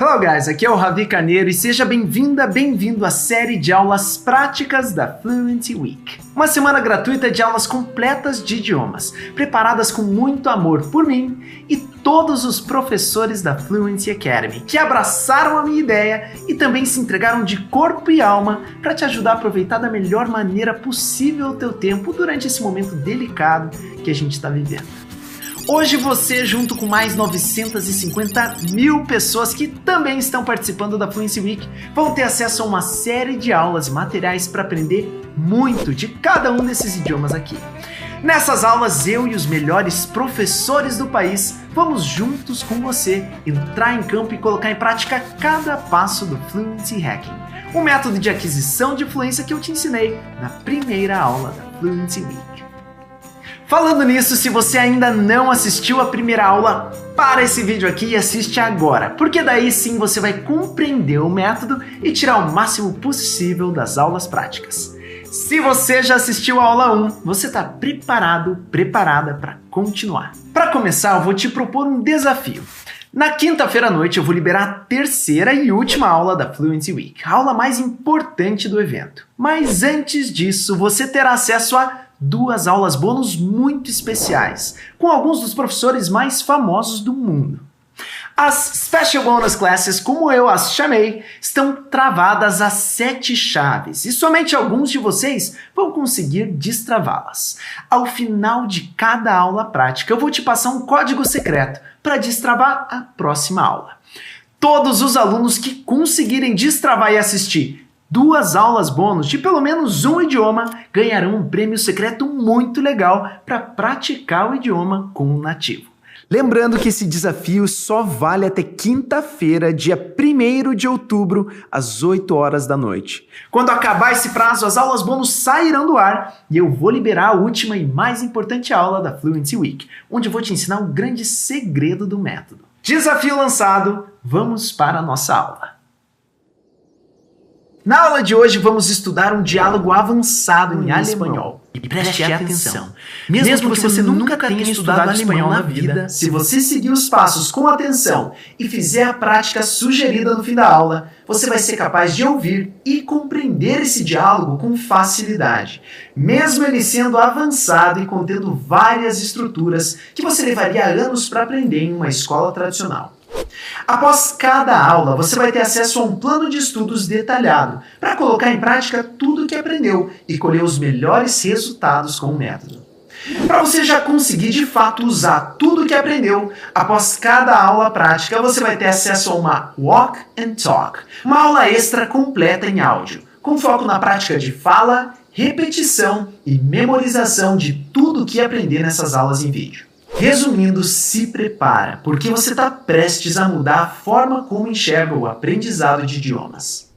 Hello guys, aqui é o Ravi Carneiro e seja bem-vinda, bem-vindo à série de aulas práticas da Fluency Week. Uma semana gratuita de aulas completas de idiomas, preparadas com muito amor por mim e todos os professores da Fluency Academy, que abraçaram a minha ideia e também se entregaram de corpo e alma para te ajudar a aproveitar da melhor maneira possível o teu tempo durante esse momento delicado que a gente está vivendo. Hoje você, junto com mais 950 mil pessoas que também estão participando da Fluency Week, vão ter acesso a uma série de aulas e materiais para aprender muito de cada um desses idiomas aqui. Nessas aulas, eu e os melhores professores do país vamos juntos com você entrar em campo e colocar em prática cada passo do Fluency Hacking, o método de aquisição de fluência que eu te ensinei na primeira aula da Fluency Week. Falando nisso, se você ainda não assistiu a primeira aula, para esse vídeo aqui e assiste agora, porque daí sim você vai compreender o método e tirar o máximo possível das aulas práticas. Se você já assistiu a aula 1, você está preparada para continuar. Para começar, eu vou te propor um desafio. Na quinta-feira à noite eu vou liberar a terceira e última aula da Fluency Week, a aula mais importante do evento. Mas antes disso, você terá acesso a 2 aulas bônus muito especiais, com alguns dos professores mais famosos do mundo. As Special Bonus Classes, como eu as chamei, estão travadas a 7 chaves e somente alguns de vocês vão conseguir destravá-las. Ao final de cada aula prática, eu vou te passar um código secreto para destravar a próxima aula. Todos os alunos que conseguirem destravar e assistir 2 aulas bônus de pelo menos um idioma ganharão um prêmio secreto muito legal para praticar o idioma com um nativo. Lembrando que esse desafio só vale até quinta-feira, dia 1º de outubro, às 8 horas da noite. Quando acabar esse prazo, as aulas bônus sairão do ar e eu vou liberar a última e mais importante aula da Fluency Week, onde eu vou te ensinar o grande segredo do método. Desafio lançado, vamos para a nossa aula. Na aula de hoje vamos estudar um diálogo avançado em espanhol. E preste atenção, mesmo que você nunca tenha estudado espanhol na vida, se você seguir os passos com atenção e fizer a prática sugerida no fim da aula, você vai ser capaz de ouvir e compreender esse diálogo com facilidade, mesmo ele sendo avançado e contendo várias estruturas que você levaria anos para aprender em uma escola tradicional. Após cada aula, você vai ter acesso a um plano de estudos detalhado para colocar em prática tudo o que aprendeu e colher os melhores resultados com o método. Para você já conseguir de fato usar tudo o que aprendeu, após cada aula prática, você vai ter acesso a uma Walk and Talk, uma aula extra completa em áudio, com foco na prática de fala, repetição e memorização de tudo o que aprender nessas aulas em vídeo. Resumindo, se prepara, porque você está prestes a mudar a forma como enxerga o aprendizado de idiomas.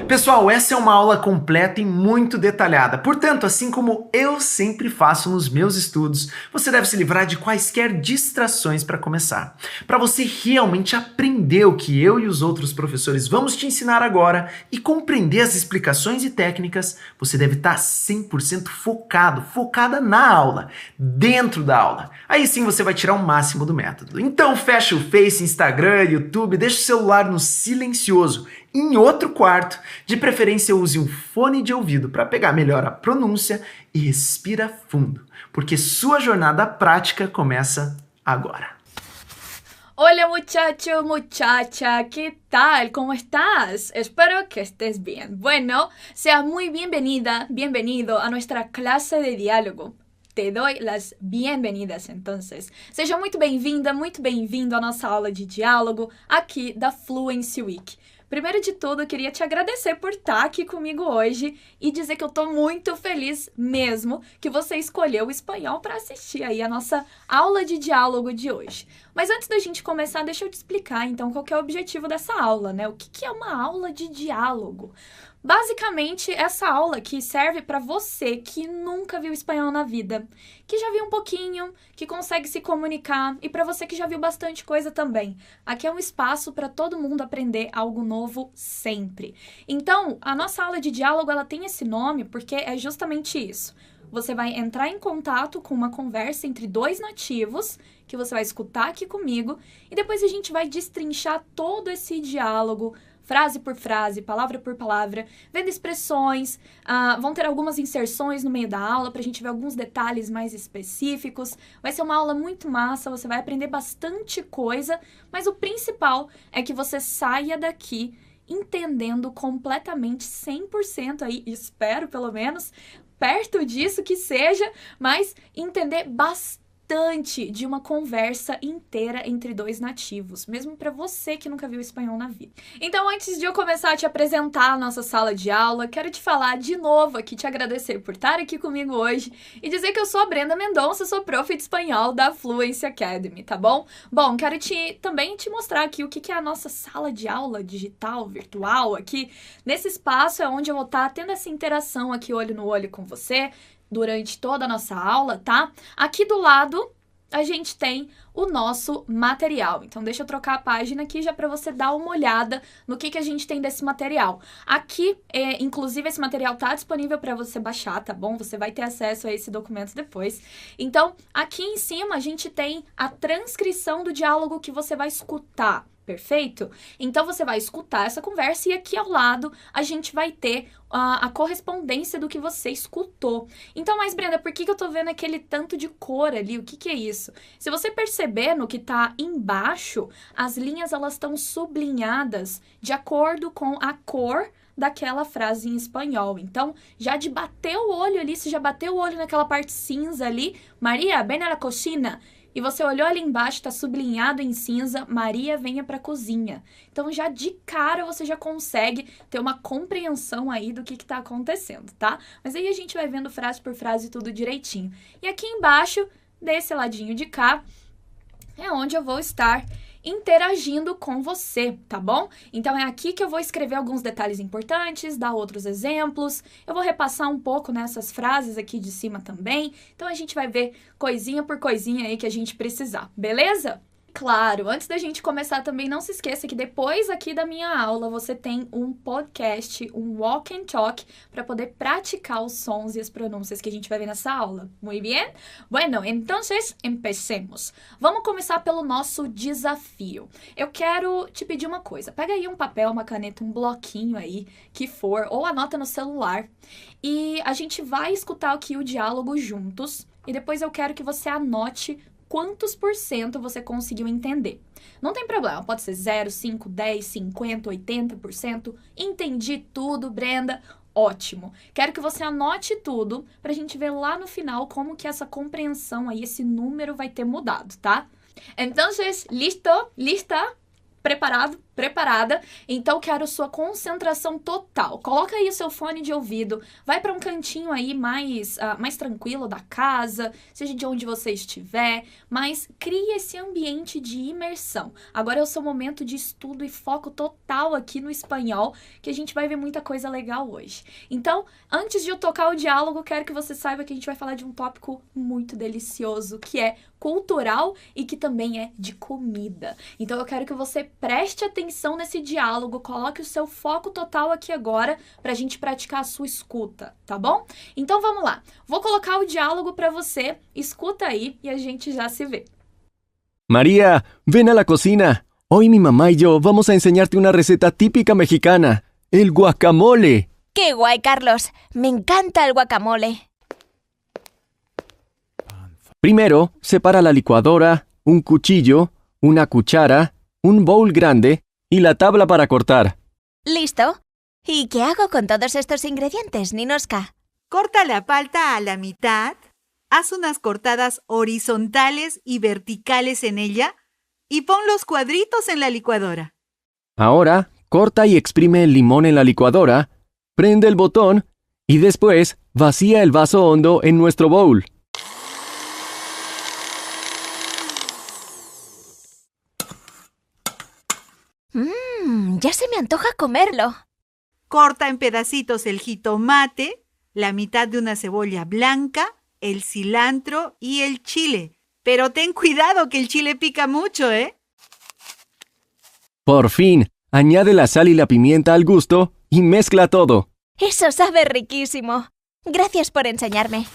Pessoal, essa é uma aula completa e muito detalhada. Portanto, assim como eu sempre faço nos meus estudos, você deve se livrar de quaisquer distrações para começar. Para você realmente aprender o que eu e os outros professores vamos te ensinar agora e compreender as explicações e técnicas, você deve estar 100% focada na aula, dentro da aula. Aí sim você vai tirar o máximo do método. Então fecha o Face, Instagram, YouTube, deixa o celular no silencioso, em outro quarto, de preferência use um fone de ouvido para pegar melhor a pronúncia e respira fundo, porque sua jornada prática começa agora. Hola muchacho, muchacha, ¿qué tal? ¿Cómo estás? Espero que estés bien. Bueno, seas muy bienvenida, bienvenido a nuestra clase de diálogo. Te doy las bienvenidas, entonces. Seja muito bem-vinda, muito bem-vindo à nossa aula de diálogo aqui da Fluency Week. Primeiro de tudo, eu queria te agradecer por estar aqui comigo hoje e dizer que eu tô muito feliz mesmo que você escolheu o espanhol para assistir aí a nossa aula de diálogo de hoje. Mas antes da gente começar, deixa eu te explicar então qual que é o objetivo dessa aula, né? O que é uma aula de diálogo? Basicamente, essa aula aqui serve para você que nunca viu espanhol na vida, que já viu um pouquinho, que consegue se comunicar, e para você que já viu bastante coisa também. Aqui é um espaço para todo mundo aprender algo novo sempre. Então, a nossa aula de diálogo ela tem esse nome porque é justamente isso. você vai entrar em contato com uma conversa entre dois nativos, que você vai escutar aqui comigo, e depois a gente vai destrinchar todo esse diálogo, frase por frase, palavra por palavra, vendo expressões, vão ter algumas inserções no meio da aula pra gente ver alguns detalhes mais específicos. Vai ser uma aula muito massa, você vai aprender bastante coisa, mas o principal é que você saia daqui entendendo completamente 100% aí, espero pelo menos, perto disso que seja, mas entender bastante de uma conversa inteira entre dois nativos, mesmo para você que nunca viu espanhol na vida. Então, antes de eu começar a te apresentar a nossa sala de aula, quero te falar de novo aqui, te agradecer por estar aqui comigo hoje e dizer que eu sou a Brenda Mendonça, sou prof de espanhol da Fluency Academy, tá bom? Bom, quero também te mostrar aqui o que é a nossa sala de aula digital, virtual, aqui. Nesse espaço é onde eu vou estar tendo essa interação aqui olho no olho com você, durante toda a nossa aula, tá? Aqui do lado, a gente tem o nosso material. Então, deixa eu trocar a página aqui já para você dar uma olhada no que a gente tem desse material. Aqui, inclusive, esse material tá disponível para você baixar, tá bom? Você vai ter acesso a esse documento depois. Então, aqui em cima, a gente tem a transcrição do diálogo que você vai escutar. Perfeito? Então, você vai escutar essa conversa e aqui ao lado a gente vai ter a correspondência do que você escutou. Então, mas Brenda, por que eu tô vendo aquele tanto de cor ali? O que é isso? Se você perceber no que tá embaixo, as linhas elas estão sublinhadas de acordo com a cor daquela frase em espanhol. Então, já de bater o olho ali, se já bateu o olho naquela parte cinza ali, Maria, ven a la cocina. E você olhou ali embaixo, está sublinhado em cinza, Maria, venha para a cozinha. Então, já de cara, você já consegue ter uma compreensão aí do que está acontecendo, tá? Mas aí a gente vai vendo frase por frase tudo direitinho. E aqui embaixo, desse ladinho de cá, é onde eu vou estar interagindo com você, tá bom? Então, é aqui que eu vou escrever alguns detalhes importantes, dar outros exemplos, eu vou repassar um pouco nessas frases aqui de cima também, então a gente vai ver coisinha por coisinha aí que a gente precisar, beleza? Claro, antes da gente começar também, não se esqueça que depois aqui da minha aula você tem um podcast, um walk and talk, para poder praticar os sons e as pronúncias que a gente vai ver nessa aula. Muy bien? Bueno, entonces, empecemos. Vamos começar pelo nosso desafio. Eu quero te pedir uma coisa. Pega aí um papel, uma caneta, um bloquinho aí, que for, ou anota no celular. E a gente vai escutar aqui o diálogo juntos. E depois eu quero que você anote quantos por cento você conseguiu entender. Não tem problema, pode ser 0, 5, 10, 50, 80%. Entendi tudo, Brenda? Ótimo. Quero que você anote tudo pra gente ver lá no final como que essa compreensão aí, esse número vai ter mudado, tá? Então, listo? Lista? Preparado? Preparada? Então, quero sua concentração total. Coloca aí o seu fone de ouvido, vai para um cantinho aí mais tranquilo da casa, seja de onde você estiver, mas crie esse ambiente de imersão. Agora é o seu momento de estudo e foco total aqui no espanhol, que a gente vai ver muita coisa legal hoje. Então, antes de eu tocar o diálogo, quero que você saiba que a gente vai falar de um tópico muito delicioso, que é cultural e que também é de comida. Então, eu quero que você preste atenção nesse diálogo, coloque o seu foco total aqui agora pra gente praticar a sua escuta, tá bom? Então vamos lá, vou colocar o diálogo pra você, escuta aí e a gente já se vê. María, ven a la cocina. Hoy mi mamá y yo vamos a enseñarte una receta típica mexicana, el guacamole. ¡Qué guay, Carlos! Me encanta el guacamole. Primero, separa la licuadora, un cuchillo, una cuchara, un bowl grande y la tabla para cortar. ¿Listo? ¿Y qué hago con todos estos ingredientes, Ninoska? Corta la palta a la mitad, haz unas cortadas horizontales y verticales en ella y pon los cuadritos en la licuadora. Ahora, corta y exprime el limón en la licuadora, prende el botón y después vacía el vaso hondo en nuestro bowl. Ya se me antoja comerlo. Corta en pedacitos el jitomate, la mitad de una cebolla blanca, el cilantro y el chile. Pero ten cuidado que el chile pica mucho, ¿eh? Por fin, añade la sal y la pimienta al gusto y mezcla todo. Eso sabe riquísimo. Gracias por enseñarme.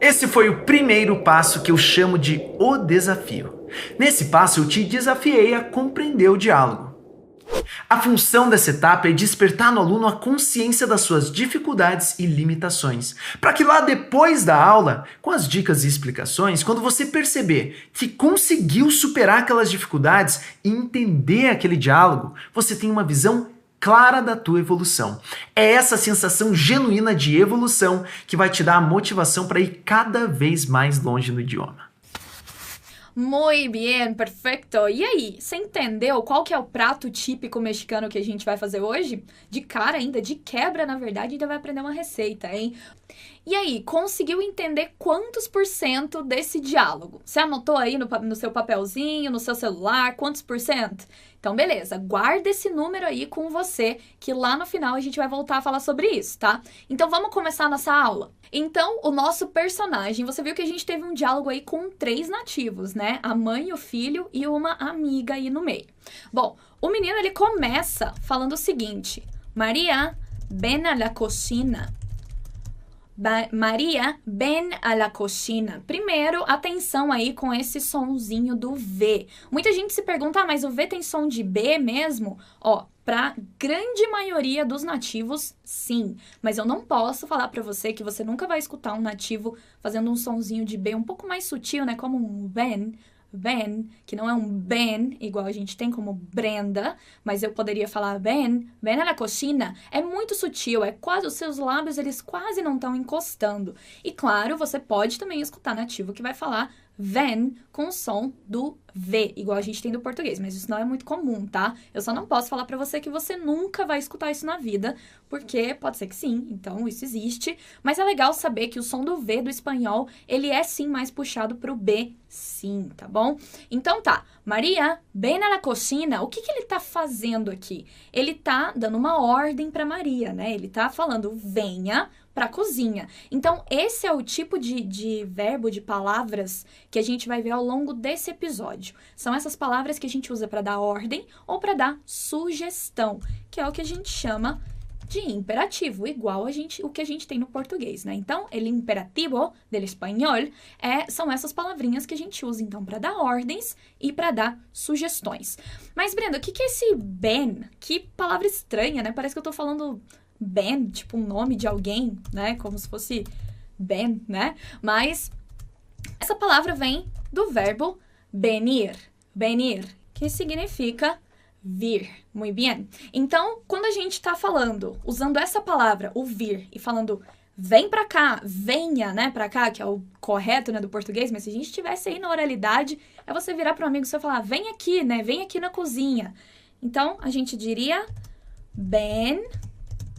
Esse foi o primeiro passo que eu chamo de o desafio. Nesse passo eu te desafiei a compreender o diálogo. A função dessa etapa é despertar no aluno a consciência das suas dificuldades e limitações, para que lá depois da aula, com as dicas e explicações, quando você perceber que conseguiu superar aquelas dificuldades e entender aquele diálogo, você tenha uma visão clara da tua evolução. É essa sensação genuína de evolução que vai te dar a motivação para ir cada vez mais longe no idioma. Muy bien, perfeito. E aí, você entendeu qual que é o prato típico mexicano que a gente vai fazer hoje? De cara ainda, de quebra, na verdade, ainda vai aprender uma receita, hein? E aí, conseguiu entender quantos % desse diálogo? Você anotou aí no seu papelzinho, no seu celular, quantos %? Então, beleza, guarda esse número aí com você, que lá no final a gente vai voltar a falar sobre isso, tá? Então, vamos começar nossa aula. Então, o nosso personagem, você viu que a gente teve um diálogo aí com 3 nativos, né? A mãe, o filho e uma amiga aí no meio. Bom, o menino, ele começa falando o seguinte: Maria, ven a la cocina. Maria, ven a la cocina. Primeiro, atenção aí com esse sonzinho do V. Muita gente se pergunta, mas o V tem som de B mesmo? Ó, pra grande maioria dos nativos, sim. Mas eu não posso falar pra você que você nunca vai escutar um nativo fazendo um sonzinho de B um pouco mais sutil, né? Como um ven, que não é um ben, igual a gente tem como Brenda, mas eu poderia falar ven a la cocina. É muito sutil, é quase, os seus lábios, eles quase não estão encostando. E claro, você pode também escutar nativo que vai falar ven com o som do V, igual a gente tem do português, mas isso não é muito comum, tá? Eu só não posso falar pra você que você nunca vai escutar isso na vida, porque pode ser que sim, então isso existe, mas é legal saber que o som do V do espanhol, ele é sim mais puxado pro B, sim, tá bom? Então tá, Maria, ven a la cocina, o que ele tá fazendo aqui? Ele tá dando uma ordem pra Maria, né? Ele tá falando, venha pra cozinha. Então, esse é o tipo de verbo, de palavras que a gente vai ver ao longo desse episódio. São essas palavras que a gente usa para dar ordem ou para dar sugestão, que é o que a gente chama de imperativo, igual o que a gente tem no português, né? Então, el imperativo del espanhol são essas palavrinhas que a gente usa, então, para dar ordens e para dar sugestões. Mas, Brenda, o que é esse ben? Que palavra estranha, né? Parece que eu tô falando Ben, tipo um nome de alguém, né? Como se fosse Ben, né? Mas essa palavra vem do verbo venir, que significa vir. Muito bem. Então, quando a gente tá falando, usando essa palavra, o vir, e falando vem pra cá, venha, né, pra cá, que é o correto, né, do português, mas se a gente estivesse aí na oralidade, é você virar pro amigo e você falar, vem aqui, né, vem aqui na cozinha. Então, a gente diria ben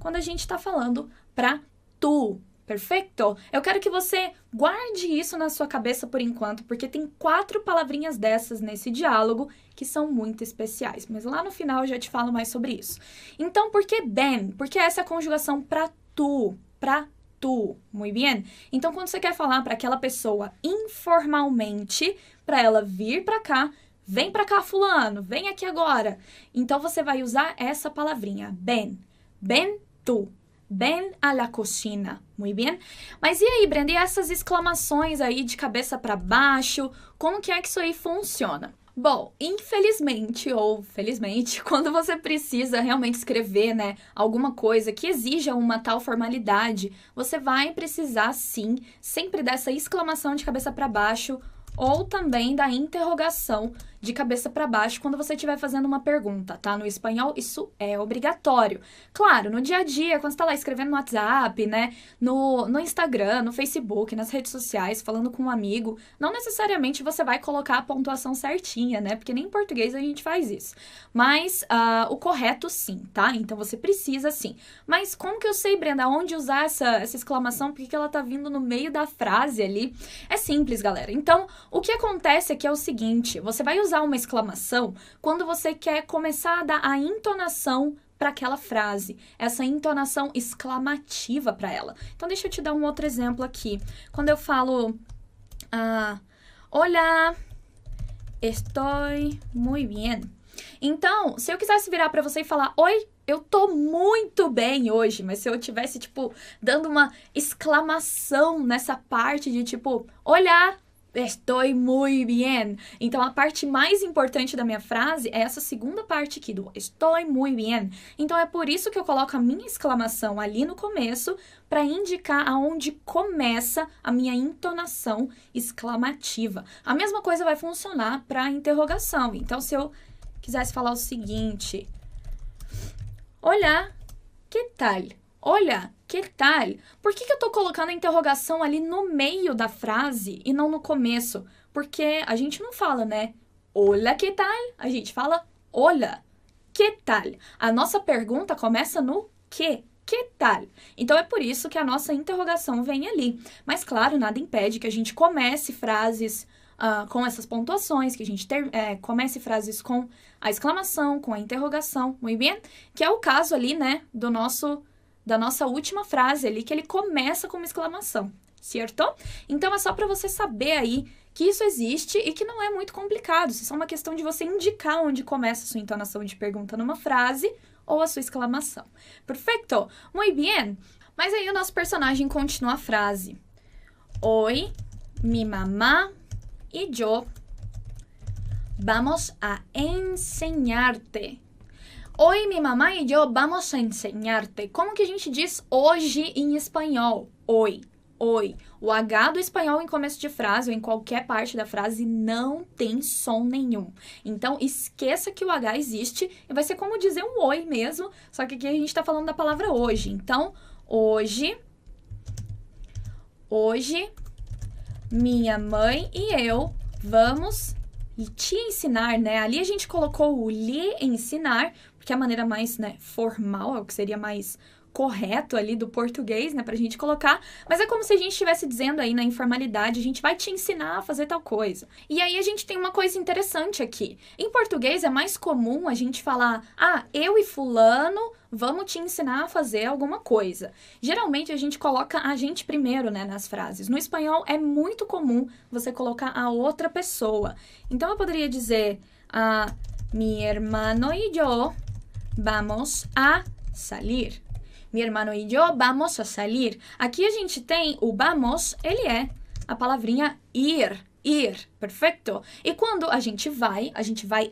quando a gente tá falando pra tu. Perfeito? Eu quero que você guarde isso na sua cabeça por enquanto, porque tem 4 palavrinhas dessas nesse diálogo que são muito especiais. Mas lá no final eu já te falo mais sobre isso. Então, por que ben? Porque essa é a conjugação pra tu. Pra tu. Muito bem? Então, quando você quer falar para aquela pessoa informalmente, para ela vir pra cá, vem pra cá, fulano, vem aqui agora. Então, você vai usar essa palavrinha, ben. Ben tu. Ven a la cocina, muito bem? Mas e aí, Brenda, e essas exclamações aí de cabeça para baixo, como que é que isso aí funciona? Bom, infelizmente ou felizmente, quando você precisa realmente escrever, né, alguma coisa que exija uma tal formalidade, você vai precisar, sim, sempre dessa exclamação de cabeça para baixo ou também da interrogação de cabeça para baixo quando você estiver fazendo uma pergunta, tá? No espanhol, isso é obrigatório. Claro, no dia a dia, quando você tá lá escrevendo no WhatsApp, né? No Instagram, no Facebook, nas redes sociais, falando com um amigo, não necessariamente você vai colocar a pontuação certinha, né? Porque nem em português a gente faz isso. Mas o correto, sim, tá? Então, você precisa, sim. Mas como que eu sei, Brenda, onde usar essa exclamação? Por que ela tá vindo no meio da frase ali? É simples, galera. Então, o que acontece aqui é o seguinte, você vai usar uma exclamação quando você quer começar a dar a entonação para aquela frase, essa entonação exclamativa para ela. Então, deixa eu te dar um outro exemplo aqui. Quando eu falo, Hola, estoy muy bien. Então, se eu quisesse virar para você e falar, oi, eu tô muito bem hoje, mas se eu tivesse, tipo, dando uma exclamação nessa parte de, tipo, olá, estou muy bien. Então, a parte mais importante da minha frase é essa segunda parte aqui, do estou muy bien. Então, é por isso que eu coloco a minha exclamação ali no começo, para indicar aonde começa a minha entonação exclamativa. A mesma coisa vai funcionar para a interrogação. Então, se eu quisesse falar o seguinte: olá, que tal? Olá, que tal? Por que eu tô colocando a interrogação ali no meio da frase e não no começo? Porque a gente não fala, né? Olá, que tal? A gente fala olá, que tal? A nossa pergunta começa no que tal? Então é por isso que a nossa interrogação vem ali. Mas claro, nada impede que a gente comece frases com essas pontuações, que a gente comece frases com a exclamação, com a interrogação, muito bem? Que é o caso ali, né, da nossa última frase ali, que ele começa com uma exclamação, certo? Então é só para você saber aí que isso existe e que não é muito complicado. Isso é só uma questão de você indicar onde começa a sua entonação de pergunta numa frase ou a sua exclamação. Perfeito? Muy bien. Mas aí o nosso personagem continua a frase. Hoy, mi mamá y yo vamos a enseñarte. Hoy, mi mamá y yo vamos a enseñarte. Como que a gente diz hoje em espanhol? Hoy. O H do espanhol em começo de frase ou em qualquer parte da frase não tem som nenhum. Então, esqueça que o H existe e vai ser como dizer um oi mesmo, só que aqui a gente tá falando da palavra hoje. Então, hoje, minha mãe e eu vamos te ensinar, né? Ali a gente colocou o lhe ensinar, porque é a maneira mais, né, formal, é o que seria mais correto ali do português, né, pra gente colocar, mas é como se a gente estivesse dizendo aí na informalidade, a gente vai te ensinar a fazer tal coisa. E aí a gente tem uma coisa interessante aqui. Em português é mais comum a gente falar, eu e fulano vamos te ensinar a fazer alguma coisa. Geralmente a gente coloca a gente primeiro, né, nas frases. No espanhol é muito comum você colocar a outra pessoa. Então eu poderia dizer, mi hermano y yo vamos a salir. Mi hermano y yo vamos a salir. Aqui a gente tem o vamos, ele é a palavrinha ir, perfeito? E quando a gente vai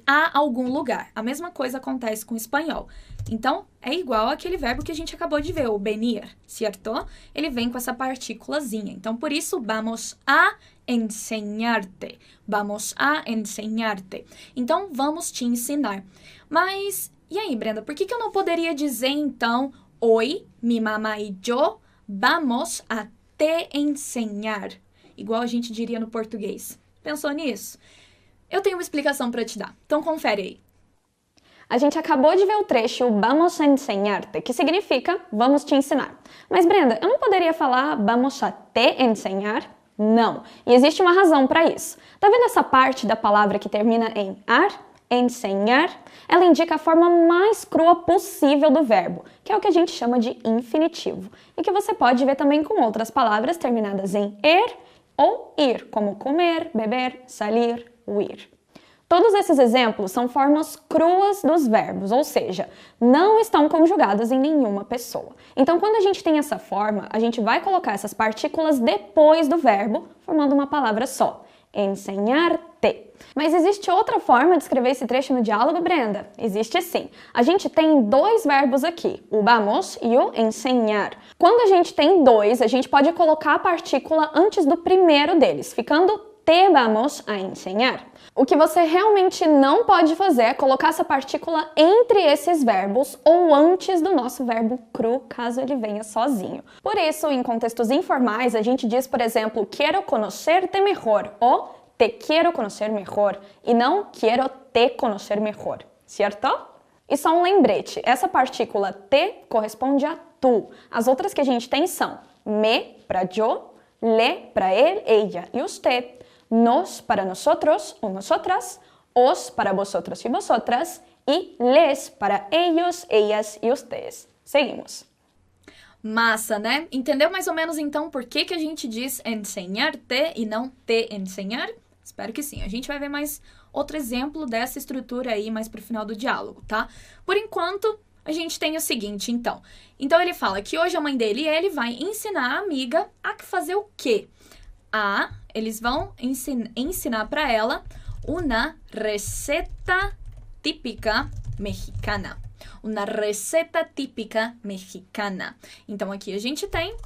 a algum lugar. A mesma coisa acontece com o espanhol. Então, é igual aquele verbo que a gente acabou de ver, o venir, certo? Ele vem com essa partículazinha. Então, por isso, vamos a enseñarte. Vamos a enseñarte. Então, vamos te ensinar. Mas, e aí, Brenda, por que eu não poderia dizer, então, hoy, mi mamá y yo vamos a te enseñar? Igual a gente diria no português. Pensou nisso? Eu tenho uma explicação para te dar. Então, confere aí. A gente acabou de ver o trecho vamos a enseñarte, que significa vamos te ensinar. Mas, Brenda, eu não poderia falar vamos a te enseñar? Não. E existe uma razão para isso. Tá vendo essa parte da palavra que termina em ar? Enseñar? Ela indica a forma mais crua possível do verbo, que é o que a gente chama de infinitivo. E que você pode ver também com outras palavras terminadas em er ou ir, como comer, beber, salir, huir. Todos esses exemplos são formas cruas dos verbos, ou seja, não estão conjugadas em nenhuma pessoa. Então, quando a gente tem essa forma, a gente vai colocar essas partículas depois do verbo, formando uma palavra só. Enseñarte. Mas existe outra forma de escrever esse trecho no diálogo, Brenda? Existe sim. A gente tem dois verbos aqui, o vamos e o enseñar. Quando a gente tem dois, a gente pode colocar a partícula antes do primeiro deles, ficando te vamos a enseñar. O que você realmente não pode fazer é colocar essa partícula entre esses verbos ou antes do nosso verbo cru, caso ele venha sozinho. Por isso, em contextos informais, a gente diz, por exemplo, quiero conocerte mejor ou te quiero conocer mejor e não quiero te conocer mejor, certo? E só um lembrete, essa partícula te corresponde a tu. As outras que a gente tem são me para yo, le para él, ella e usted, nos para nosotros o nosotras, os para vosotros y vosotras y les para ellos, ellas y ustedes. Seguimos. Massa, né? Entendeu mais ou menos então por que a gente diz enseñarte e não te enseñar? Espero que sim. A gente vai ver mais outro exemplo dessa estrutura aí mais pro final do diálogo, tá? Por enquanto, a gente tem o seguinte, então. Então, ele fala que hoje a mãe dele e ele vai ensinar a amiga a fazer o quê? Eles vão ensinar para ela uma receta típica mexicana. Uma receta típica mexicana. Então, aqui a gente tem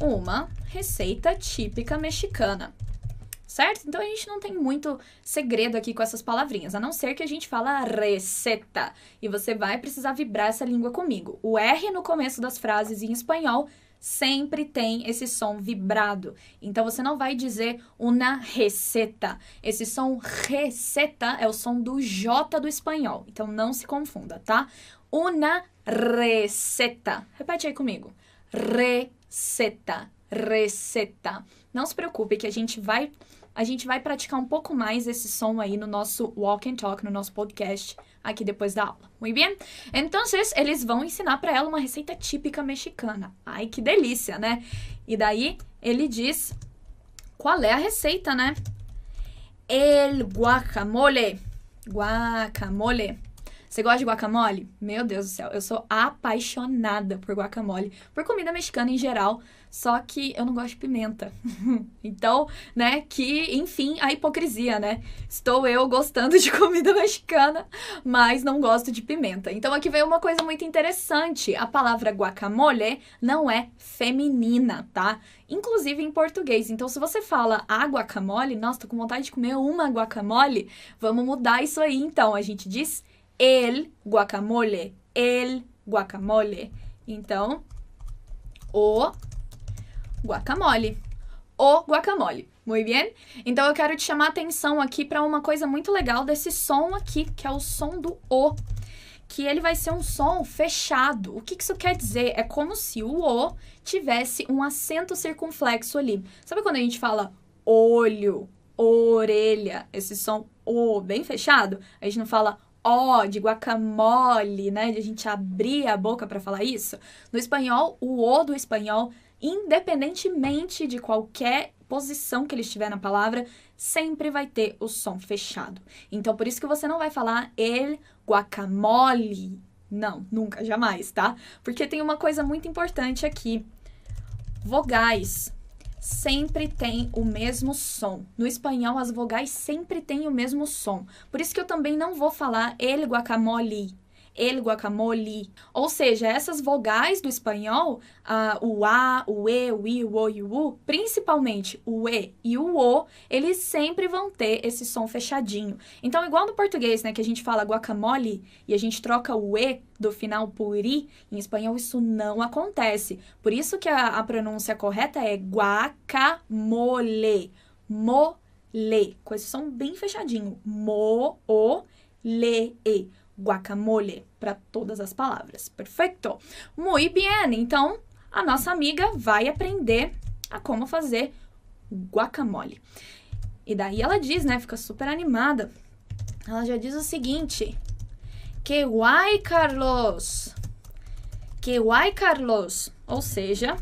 uma receita típica mexicana. Certo? Então, a gente não tem muito segredo aqui com essas palavrinhas, a não ser que a gente fala receta. E você vai precisar vibrar essa língua comigo. O R no começo das frases em espanhol sempre tem esse som vibrado. Então, você não vai dizer una receta. Esse som receta é o som do J do espanhol. Então, não se confunda, tá? Una receta. Repete aí comigo. Receta. Receta. Não se preocupe que a gente vai praticar um pouco mais esse som aí no nosso Walk and Talk, no nosso podcast, aqui depois da aula. Muito bem? Então, eles vão ensinar para ela uma receita típica mexicana. Ai, que delícia, né? E daí, ele diz qual é a receita, né? El guacamole. Guacamole. Você gosta de guacamole? Meu Deus do céu, eu sou apaixonada por guacamole, por comida mexicana em geral, só que eu não gosto de pimenta. Então, né, enfim, a hipocrisia, né? Estou eu gostando de comida mexicana, mas não gosto de pimenta. Então, aqui veio uma coisa muito interessante. A palavra guacamole não é feminina, tá? Inclusive em português. Então, se você fala a guacamole, nossa, tô com vontade de comer uma guacamole, vamos mudar isso aí, então. A gente diz el guacamole. Então, o guacamole. O guacamole. Muito bem? Então, eu quero te chamar a atenção aqui para uma coisa muito legal desse som aqui, que é o som do O. Que ele vai ser um som fechado. O que isso quer dizer? É como se o O tivesse um acento circunflexo ali. Sabe quando a gente fala olho, orelha, esse som O bem fechado? A gente não fala O de guacamole, né? De a gente abrir a boca para falar isso. No espanhol, o O do espanhol, independentemente de qualquer posição que ele estiver na palavra, sempre vai ter o som fechado. Então, por isso que você não vai falar el guacamole. Não, nunca, jamais, tá? Porque tem uma coisa muito importante aqui. Vogais sempre tem o mesmo som. No espanhol, as vogais sempre têm o mesmo som. Por isso que eu também não vou falar el guacamole. El guacamole. Ou seja, essas vogais do espanhol, o A, o E, o I, o O e o U, principalmente o E e o O, eles sempre vão ter esse som fechadinho. Então, igual no português, né, que a gente fala guacamole e a gente troca o E do final por I, em espanhol isso não acontece. Por isso que a pronúncia correta é guacamole. Mo-le. Com esse som bem fechadinho. Mo-o-le-e. Guacamole, para todas as palavras. Perfeito? Muito bem! Então, a nossa amiga vai aprender a como fazer guacamole. E daí ela diz, né? Fica super animada. Ela já diz o seguinte. Que guay, Carlos! Que guay, Carlos! Ou seja,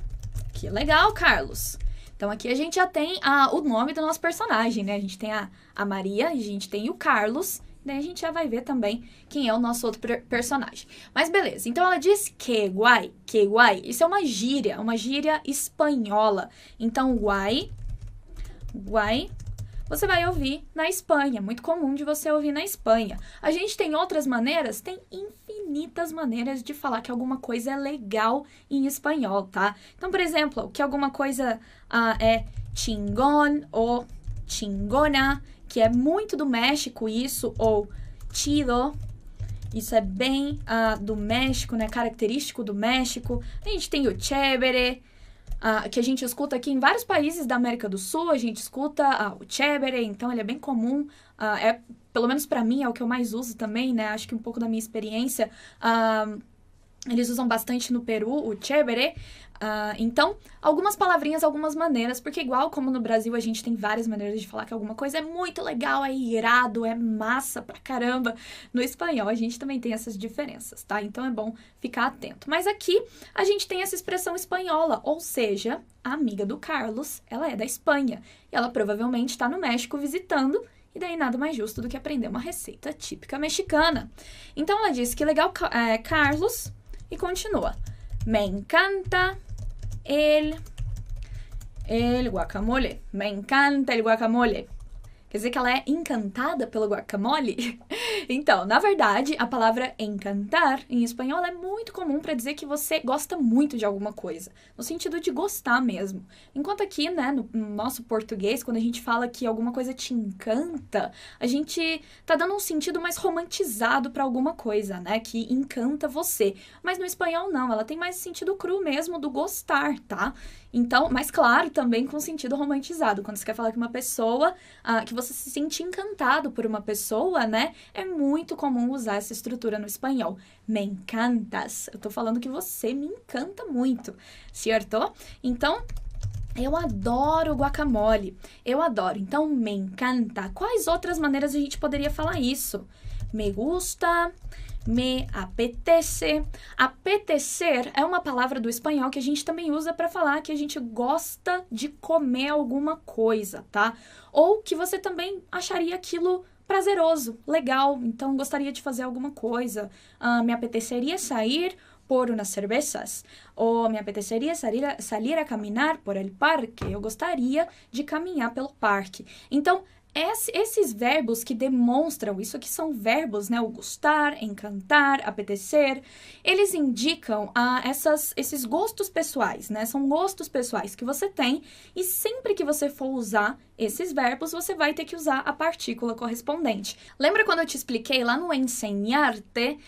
que legal, Carlos! Então, aqui a gente já tem o nome do nosso personagem, né? A gente tem a Maria, a gente tem o Carlos. Daí a gente já vai ver também quem é o nosso outro personagem. Mas beleza, então ela diz que guay. Isso é uma gíria espanhola. Então, guay, você vai ouvir na Espanha. Muito comum de você ouvir na Espanha. A gente tem outras maneiras? Tem infinitas maneiras de falar que alguma coisa é legal em espanhol, tá? Então, por exemplo, que alguma coisa é chingón ou chingona, que é muito do México isso, ou chido, isso é bem do México, né, característico do México. A gente tem o chévere, que a gente escuta aqui em vários países da América do Sul, a gente escuta o chévere, então ele é bem comum, pelo menos pra mim é o que eu mais uso também, né, acho que um pouco da minha experiência, eles usam bastante no Peru, o chévere. Então, algumas palavrinhas, algumas maneiras, porque igual como no Brasil a gente tem várias maneiras de falar que alguma coisa é muito legal, é irado, é massa pra caramba, no espanhol a gente também tem essas diferenças, tá? Então é bom ficar atento. Mas aqui a gente tem essa expressão espanhola, ou seja, a amiga do Carlos, ela é da Espanha, e ela provavelmente está no México visitando, e daí nada mais justo do que aprender uma receita típica mexicana. Então ela disse que legal, Carlos, e continua. Me encanta el guacamole. Me encanta el guacamole. Quer dizer que ela é encantada pelo guacamole? Então, na verdade, a palavra encantar, em espanhol, é muito comum para dizer que você gosta muito de alguma coisa, no sentido de gostar mesmo. Enquanto aqui, né, no nosso português, quando a gente fala que alguma coisa te encanta, a gente tá dando um sentido mais romantizado para alguma coisa, né, que encanta você. Mas no espanhol, não, ela tem mais sentido cru mesmo do gostar, tá? Então, mas claro, também com sentido romantizado. Quando você quer falar que uma pessoa, que você se sente encantado por uma pessoa, né? É muito comum usar essa estrutura no espanhol. Me encantas. Eu tô falando que você me encanta muito, certo? Então, eu adoro guacamole. Eu adoro. Então, me encanta. Quais outras maneiras a gente poderia falar isso? Me gusta, me apetece. Apetecer é uma palavra do espanhol que a gente também usa para falar que a gente gosta de comer alguma coisa, tá? Ou que você também acharia aquilo prazeroso, legal, então gostaria de fazer alguma coisa. Me apeteceria sair por unas cervezas, ou me apeteceria salir a caminar por el parque. Eu gostaria de caminhar pelo parque. Então, esses verbos que demonstram, isso aqui são verbos, né? O gostar, encantar, apetecer, eles indicam esses gostos pessoais, né? São gostos pessoais que você tem e sempre que você for usar esses verbos, você vai ter que usar a partícula correspondente. Lembra quando eu te expliquei lá no enseñarte,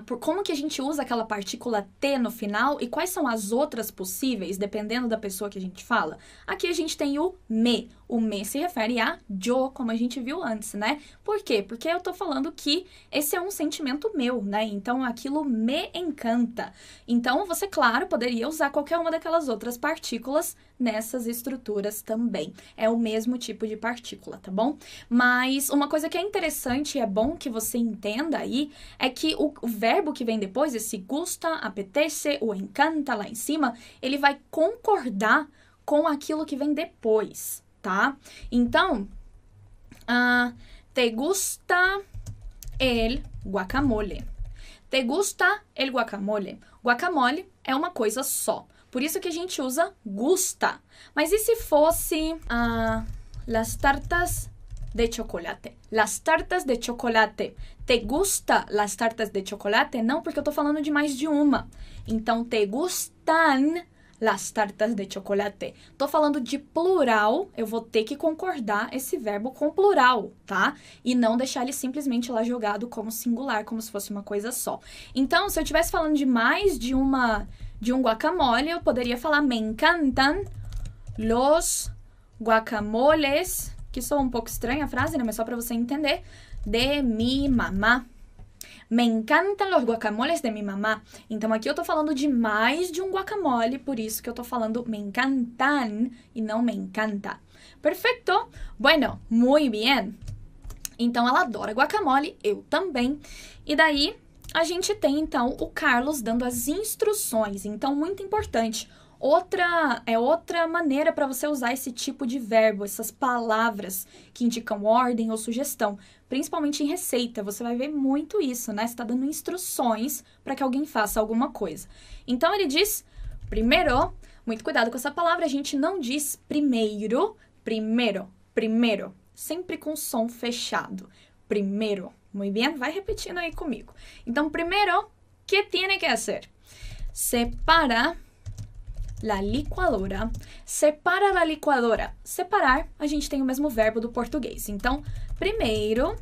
por como que a gente usa aquela partícula T no final e quais são as outras possíveis, dependendo da pessoa que a gente fala? Aqui a gente tem o me. O me se refere a yo, como a gente viu antes, né? Por quê? Porque eu tô falando que esse é um sentimento meu, né? Então, aquilo me encanta. Então, você, claro, poderia usar qualquer uma daquelas outras partículas nessas estruturas também. É o mesmo tipo de partícula, tá bom? Mas uma coisa que é interessante e é bom que você entenda aí é que o verbo que vem depois, esse gusta, apetece, o encanta lá em cima, ele vai concordar com aquilo que vem depois, tá? Então, te gusta el guacamole. Te gusta el guacamole. Guacamole é uma coisa só. Por isso que a gente usa gusta. Mas e se fosse las tartas de chocolate? Las tartas de chocolate. Te gusta las tartas de chocolate? Não, porque eu tô falando de mais de uma. Então, te gustan las tartas de chocolate. Tô falando de plural, eu vou ter que concordar esse verbo com plural, tá? E não deixar ele simplesmente lá jogado como singular, como se fosse uma coisa só. Então, se eu estivesse falando de mais de um guacamole, eu poderia falar me encantan los guacamoles, que soa um pouco estranha a frase, né? Mas só para você entender, de mi mamá. Me encantan los guacamoles de mi mamá. Então, aqui eu tô falando de mais de um guacamole, por isso que eu tô falando me encantan e não me encanta. Perfeito? Bueno, muy bien. Então, ela adora guacamole, eu também. E daí, a gente tem, então, o Carlos dando as instruções. Então, muito importante. Outra maneira para você usar esse tipo de verbo, essas palavras que indicam ordem ou sugestão. Principalmente em receita, você vai ver muito isso, né? Você está dando instruções para que alguém faça alguma coisa. Então, ele diz primeiro, muito cuidado com essa palavra, a gente não diz primeiro, primeiro, sempre com som fechado. Primeiro, muito bem? Vai repetindo aí comigo. Então, primeiro, ¿qué tiene que hacer? Separa la licuadora. Separa la licuadora. Separar, a gente tem o mesmo verbo do português. Então, primeiro,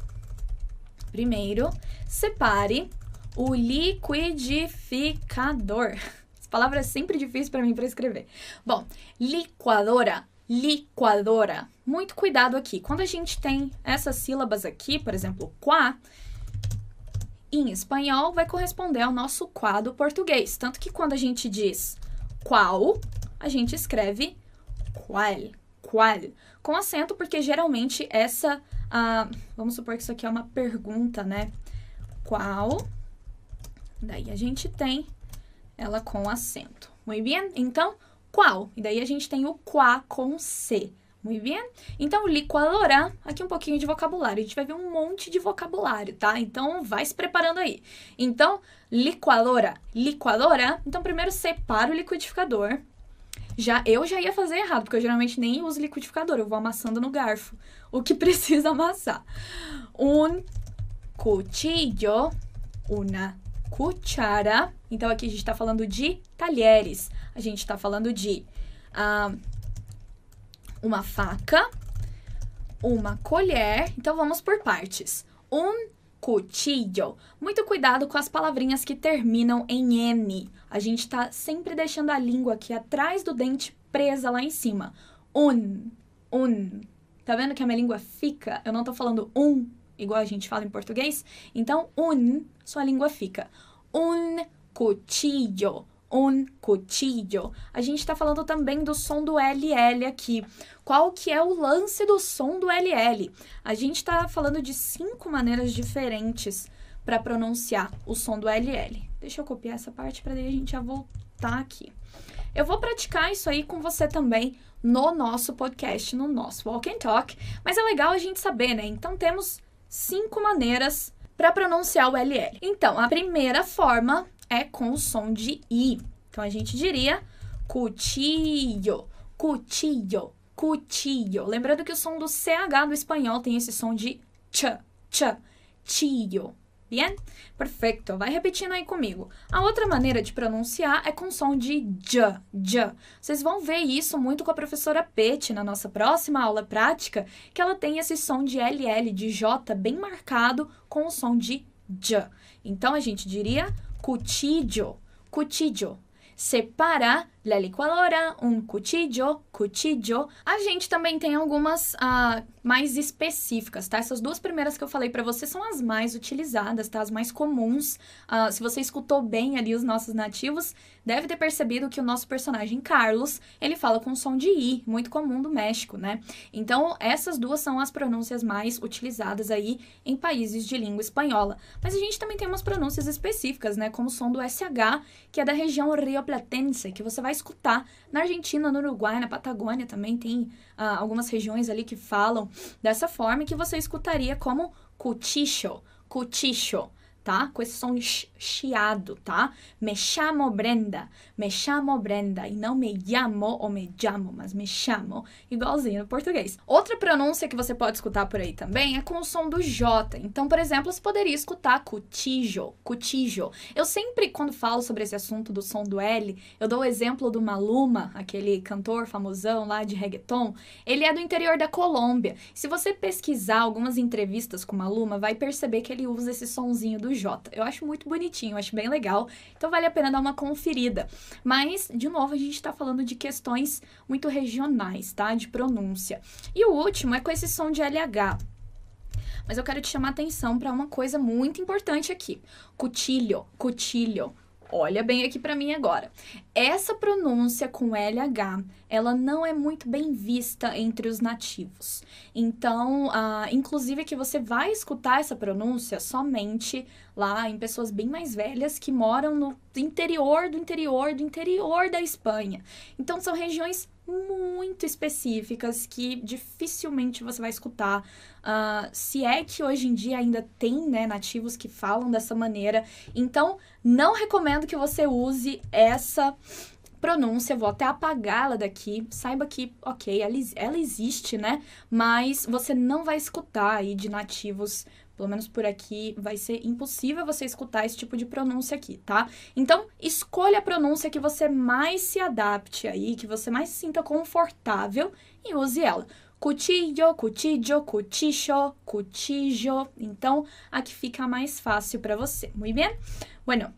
separe o liquidificador. Essa palavra é sempre difícil para mim para escrever. Bom, licuadora. Muito cuidado aqui. Quando a gente tem essas sílabas aqui, por exemplo, quá, em espanhol vai corresponder ao nosso quá do português. Tanto que quando a gente diz qual, a gente escreve qual, com acento, porque geralmente vamos supor que isso aqui é uma pergunta, né? Qual? Daí a gente tem ela com acento. Muito bem? Então, qual? E daí a gente tem o quá com C. Muito bem? Então, licuadora, aqui um pouquinho de vocabulário. A gente vai ver um monte de vocabulário, tá? Então, vai se preparando aí. Então, licuadora. Então, primeiro separa o liquidificador. Eu já ia fazer errado, porque eu geralmente nem uso liquidificador. Eu vou amassando no garfo o que precisa amassar. Un cuchillo, una cuchara. Então, aqui a gente tá falando de talheres. A gente tá falando de uma faca, uma colher. Então, vamos por partes. Un cuchillo. Muito cuidado com as palavrinhas que terminam em N. A gente tá sempre deixando a língua aqui atrás do dente presa lá em cima. Un. Tá vendo que a minha língua fica? Eu não tô falando igual a gente fala em português. Então, sua língua fica. Un cuchillo. Un cuchillo. A gente tá falando também do som do LL aqui. Qual que é o lance do som do LL? A gente tá falando de 5 maneiras diferentes para pronunciar o som do LL. Deixa eu copiar essa parte para daí a gente já voltar aqui. Eu vou praticar isso aí com você também no nosso podcast, no nosso Walk and Talk, mas é legal a gente saber, né? Então temos 5 maneiras para pronunciar o LL. Então, a primeira forma é com o som de I. Então, a gente diria cuchillo, cuchillo, cuchillo. Lembrando que o som do CH do espanhol tem esse som de chillo. Bien? Perfeito. Vai repetindo aí comigo. A outra maneira de pronunciar é com som de j. Vocês vão ver isso muito com a professora Pete na nossa próxima aula prática, que ela tem esse som de LL, de J, bem marcado com o som de j. Então, a gente diria cuchillo, cuchillo. Separa la licuadora, un cuchillo, cuchillo. A gente também tem algumas mais específicas, tá? Essas 2 primeiras que eu falei pra você são as mais utilizadas, tá? As mais comuns. Se você escutou bem ali os nossos nativos, deve ter percebido que o nosso personagem Carlos, ele fala com som de I, muito comum do México, né? Então, essas 2 são as pronúncias mais utilizadas aí em países de língua espanhola. Mas a gente também tem umas pronúncias específicas, né? Como o som do SH, que é da região rioplatense, que você vai escutar na Argentina, no Uruguai, na Patagônia também tem algumas regiões ali que falam dessa forma, que você escutaria como cuchillo, tá? Com esse som chiado, tá? Me chamo Brenda, e não me llamo ou me llamo, mas me chamo, igualzinho no português. Outra pronúncia que você pode escutar por aí também é com o som do J. Então, por exemplo, você poderia escutar cuchillo. Eu sempre, quando falo sobre esse assunto do som do L, eu dou o exemplo do Maluma, aquele cantor famosão lá de reggaeton. Ele é do interior da Colômbia. Se você pesquisar algumas entrevistas com o Maluma, vai perceber que ele usa esse sonzinho do J. Eu acho muito bonitinho, eu acho bem legal, então vale a pena dar uma conferida. Mas, de novo, a gente tá falando de questões muito regionais, tá? De pronúncia. E o último é com esse som de LH. Mas eu quero te chamar a atenção para uma coisa muito importante aqui. Cuchillo. Olha bem aqui para mim agora. Essa pronúncia com LH, ela não é muito bem vista entre os nativos. Então, inclusive que você vai escutar essa pronúncia somente lá em pessoas bem mais velhas que moram no interior da Espanha. Então, são regiões muito específicas que dificilmente você vai escutar. Se é que hoje em dia ainda tem, né, nativos que falam dessa maneira. Então, não recomendo que você use essa pronúncia. Vou até apagá-la daqui. Saiba que, ok, ela existe, né? Mas você não vai escutar aí de nativos. Pelo menos por aqui, vai ser impossível você escutar esse tipo de pronúncia aqui, tá? Então, escolha a pronúncia que você mais se adapte aí, que você mais se sinta confortável e use ela. Cuchillo, cuchillo, cuchillo. Então, aqui fica mais fácil para você. Muito bem? Bueno,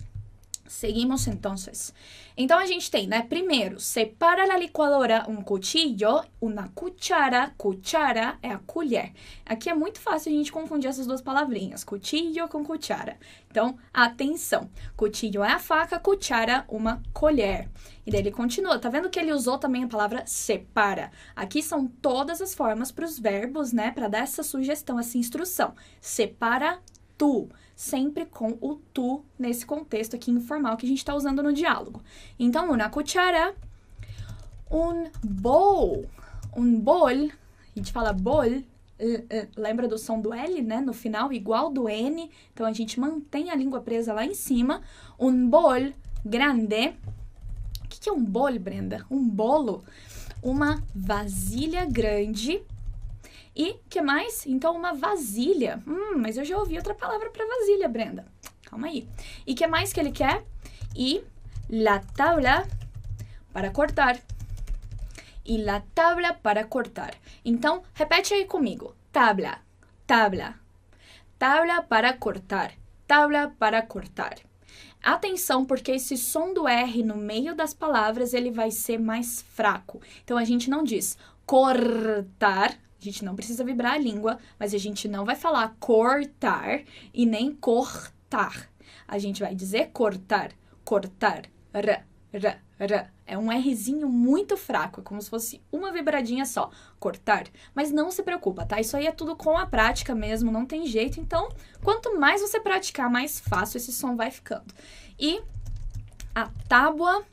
seguimos entonces. Então, a gente tem, né? Primeiro, separa la licuadora um cuchillo, uma cuchara. Cuchara é a colher. Aqui é muito fácil a gente confundir essas 2 palavrinhas. Cuchillo com cuchara. Então, atenção. Cuchillo é a faca, cuchara, uma colher. E daí ele continua. Tá vendo que ele usou também a palavra separa? Aqui são todas as formas para os verbos, né? Para dar essa sugestão, essa instrução. Separa tu. Sempre com o tu nesse contexto aqui informal que a gente está usando no diálogo. Então, una cuchara, un bowl. Um bol, a gente fala bol, lembra do som do L, né? No final, igual do N. Então, a gente mantém a língua presa lá em cima. Um bol grande. O que é um bol, Brenda? Um bolo. Uma vasilha grande. E que mais? Então, uma vasilha. Mas eu já ouvi outra palavra para vasilha, Brenda. Calma aí. E que mais que ele quer? E la tabla para cortar. E la tabla para cortar. Então, repete aí comigo. Tabla, tabla. Tabla para cortar. Tabla para cortar. Atenção, porque esse som do R no meio das palavras, ele vai ser mais fraco. Então, a gente não diz cortar. A gente não precisa vibrar a língua, mas a gente não vai falar cortar e nem cortar. A gente vai dizer cortar, cortar, r, r, r. É um Rzinho muito fraco, é como se fosse uma vibradinha só, cortar. Mas não se preocupa, tá? Isso aí é tudo com a prática mesmo, não tem jeito. Então, quanto mais você praticar, mais fácil esse som vai ficando. E a tábua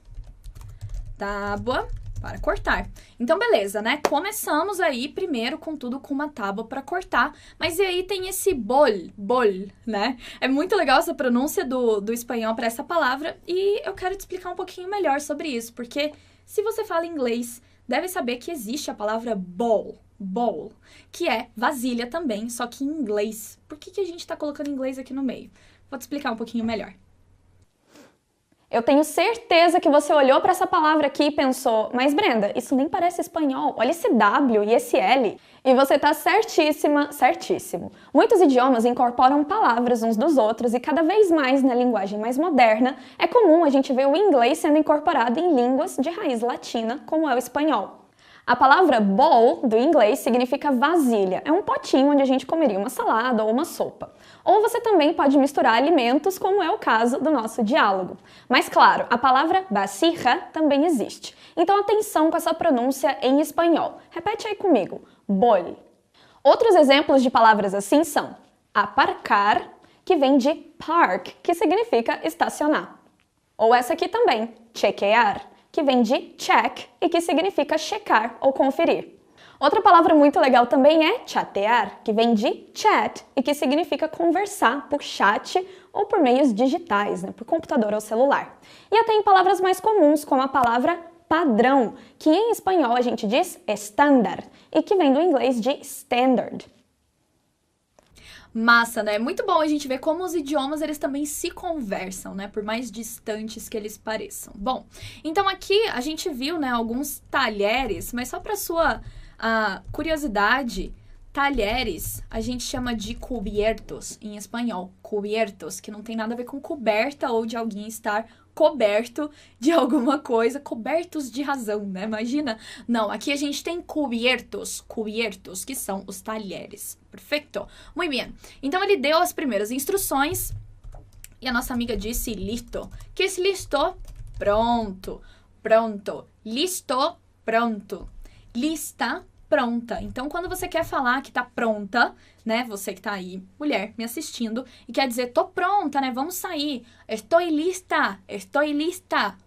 para cortar. Então, beleza, né? Começamos aí primeiro com tudo com uma tábua para cortar, mas e aí tem esse bol, né? É muito legal essa pronúncia do espanhol para essa palavra e eu quero te explicar um pouquinho melhor sobre isso, porque se você fala inglês, deve saber que existe a palavra bowl, que é vasilha também, só que em inglês. Por que a gente tá colocando inglês aqui no meio? Vou te explicar um pouquinho melhor. Eu tenho certeza que você olhou para essa palavra aqui e pensou, mas Brenda, isso nem parece espanhol, olha esse W e esse L. E você tá certíssima, certíssimo. Muitos idiomas incorporam palavras uns dos outros e cada vez mais na linguagem mais moderna é comum a gente ver o inglês sendo incorporado em línguas de raiz latina, como é o espanhol. A palavra bowl, do inglês, significa vasilha. É um potinho onde a gente comeria uma salada ou uma sopa. Ou você também pode misturar alimentos, como é o caso do nosso diálogo. Mas claro, a palavra vasija também existe. Então atenção com essa pronúncia em espanhol. Repete aí comigo, bol. Outros exemplos de palavras assim são aparcar, que vem de park, que significa estacionar. Ou essa aqui também, chequear, que vem de check e que significa checar ou conferir. Outra palavra muito legal também é chatear, que vem de chat e que significa conversar por chat ou por meios digitais, né, por computador ou celular. E até em palavras mais comuns, como a palavra padrão, que em espanhol a gente diz estándar e que vem do inglês de standard. Massa, né? Muito bom a gente ver como os idiomas, eles também se conversam, né? Por mais distantes que eles pareçam. Bom, então aqui a gente viu, né, alguns talheres, mas só para sua curiosidade, talheres a gente chama de cubiertos em espanhol. Cubiertos, que não tem nada a ver com coberta ou de alguém estar coberto de alguma coisa, cobertos de razão, né? Imagina? Não, aqui a gente tem cubiertos, que são os talheres. Perfeito? Muito bem. Então, ele deu as primeiras instruções e a nossa amiga disse listo. Que é listo? Pronto. Pronto. Listo? Pronto. Lista? Pronta. Então, quando você quer falar que tá pronta, né? Você que tá aí, mulher, me assistindo, e quer dizer, tô pronta, né? Vamos sair. Estoy lista.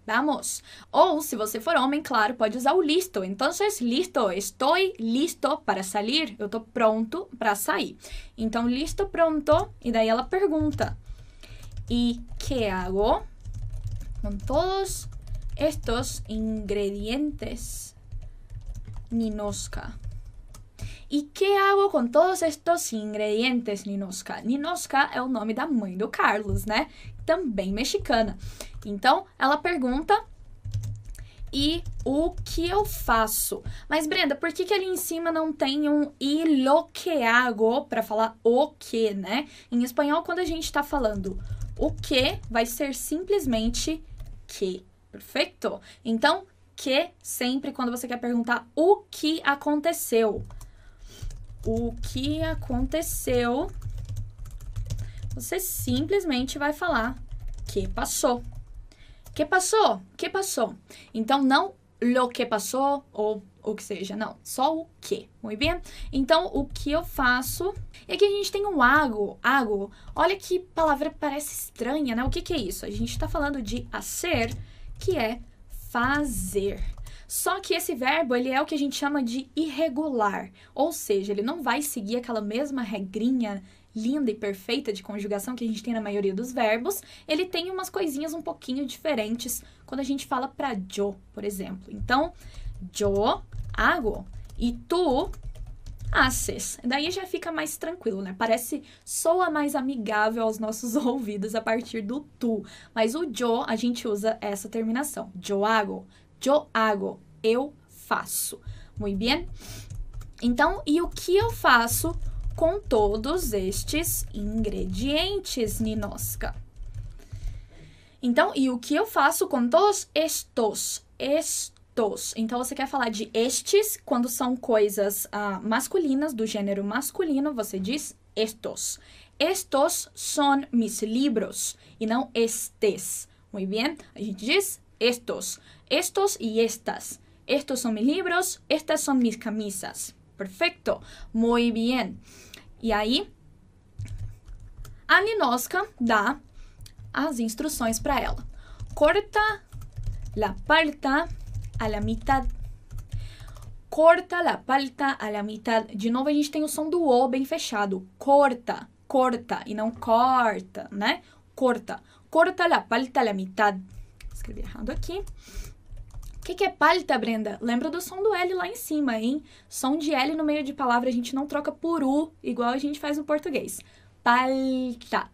Vamos. Ou, se você for homem, claro, pode usar o listo. Então, listo. Estoy listo para salir. Eu tô pronto para sair. Então, listo, pronto. E daí ela pergunta. E que hago com todos estos ingredientes? Ninoska. E que hago com todos estes ingredientes, Ninoska? Ninoska é o nome da mãe do Carlos, né? Também mexicana. Então, ela pergunta, e o que eu faço? Mas, Brenda, por que ali em cima não tem um y lo que hago para falar o que, né? Em espanhol, quando a gente tá falando o que, vai ser simplesmente que. Perfeito? Então, que sempre quando você quer perguntar o que aconteceu. O que aconteceu, você simplesmente vai falar que passou. Que passou? Que passou? Então, não lo que passou ou o que seja, não. Só o que. Muito bem? Então, o que eu faço... E aqui a gente tem um hago. Hago. Olha que palavra parece estranha, né? O que é isso? A gente tá falando de hacer, que é fazer. Só que esse verbo, ele é o que a gente chama de irregular, ou seja, ele não vai seguir aquela mesma regrinha linda e perfeita de conjugação que a gente tem na maioria dos verbos. Ele tem umas coisinhas um pouquinho diferentes quando a gente fala para yo, por exemplo. Então, yo hago e tu haces. Daí já fica mais tranquilo, né? Soa mais amigável aos nossos ouvidos a partir do tu. Mas o yo, a gente usa essa terminação. Yo hago, eu faço. Muito bem? Então, e o que eu faço com todos estes ingredientes, Ninoska? Então, e o que eu faço com todos estes? Então, você quer falar de estes, quando são coisas masculinas, do gênero masculino, você diz estos. Estos son mis libros, e não estes. Muito bem? A gente diz estos. Estos y estas. Estos son mis libros, estas son mis camisas. Perfecto. Muy bien. E aí, a Ninoska dá as instruções para ela. Corta la palta a la mitad. Corta la palta a la mitad. De novo, a gente tem o som do O bem fechado. Corta, e não corta, né? Corta. Corta la palta a la mitad. Escrevi errado aqui. O que é palta, Brenda? Lembra do som do L lá em cima, hein? Som de L no meio de palavra, a gente não troca por U, igual a gente faz no português. Palta.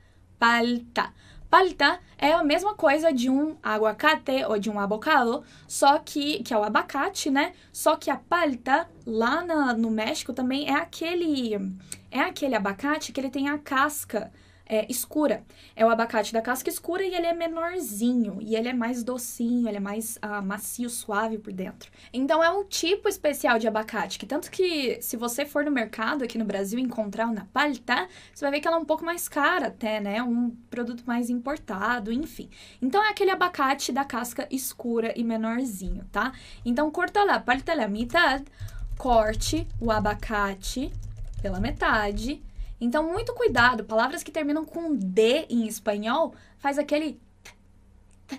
Palta é a mesma coisa de um aguacate ou de um abocado, só que é o abacate, né? Só que a palta, lá no México, também é aquele abacate que ele tem a casca escura. É o abacate da casca escura e ele é menorzinho, e ele é mais docinho, ele é mais macio, suave por dentro. Então é um tipo especial de abacate, que tanto que se você for no mercado aqui no Brasil encontrar uma palta, você vai ver que ela é um pouco mais cara até, né? Um produto mais importado, enfim. Então é aquele abacate da casca escura e menorzinho, tá? Então corta la palta la mitad, corte o abacate pela metade. Então, muito cuidado, palavras que terminam com D em espanhol, faz aquele t,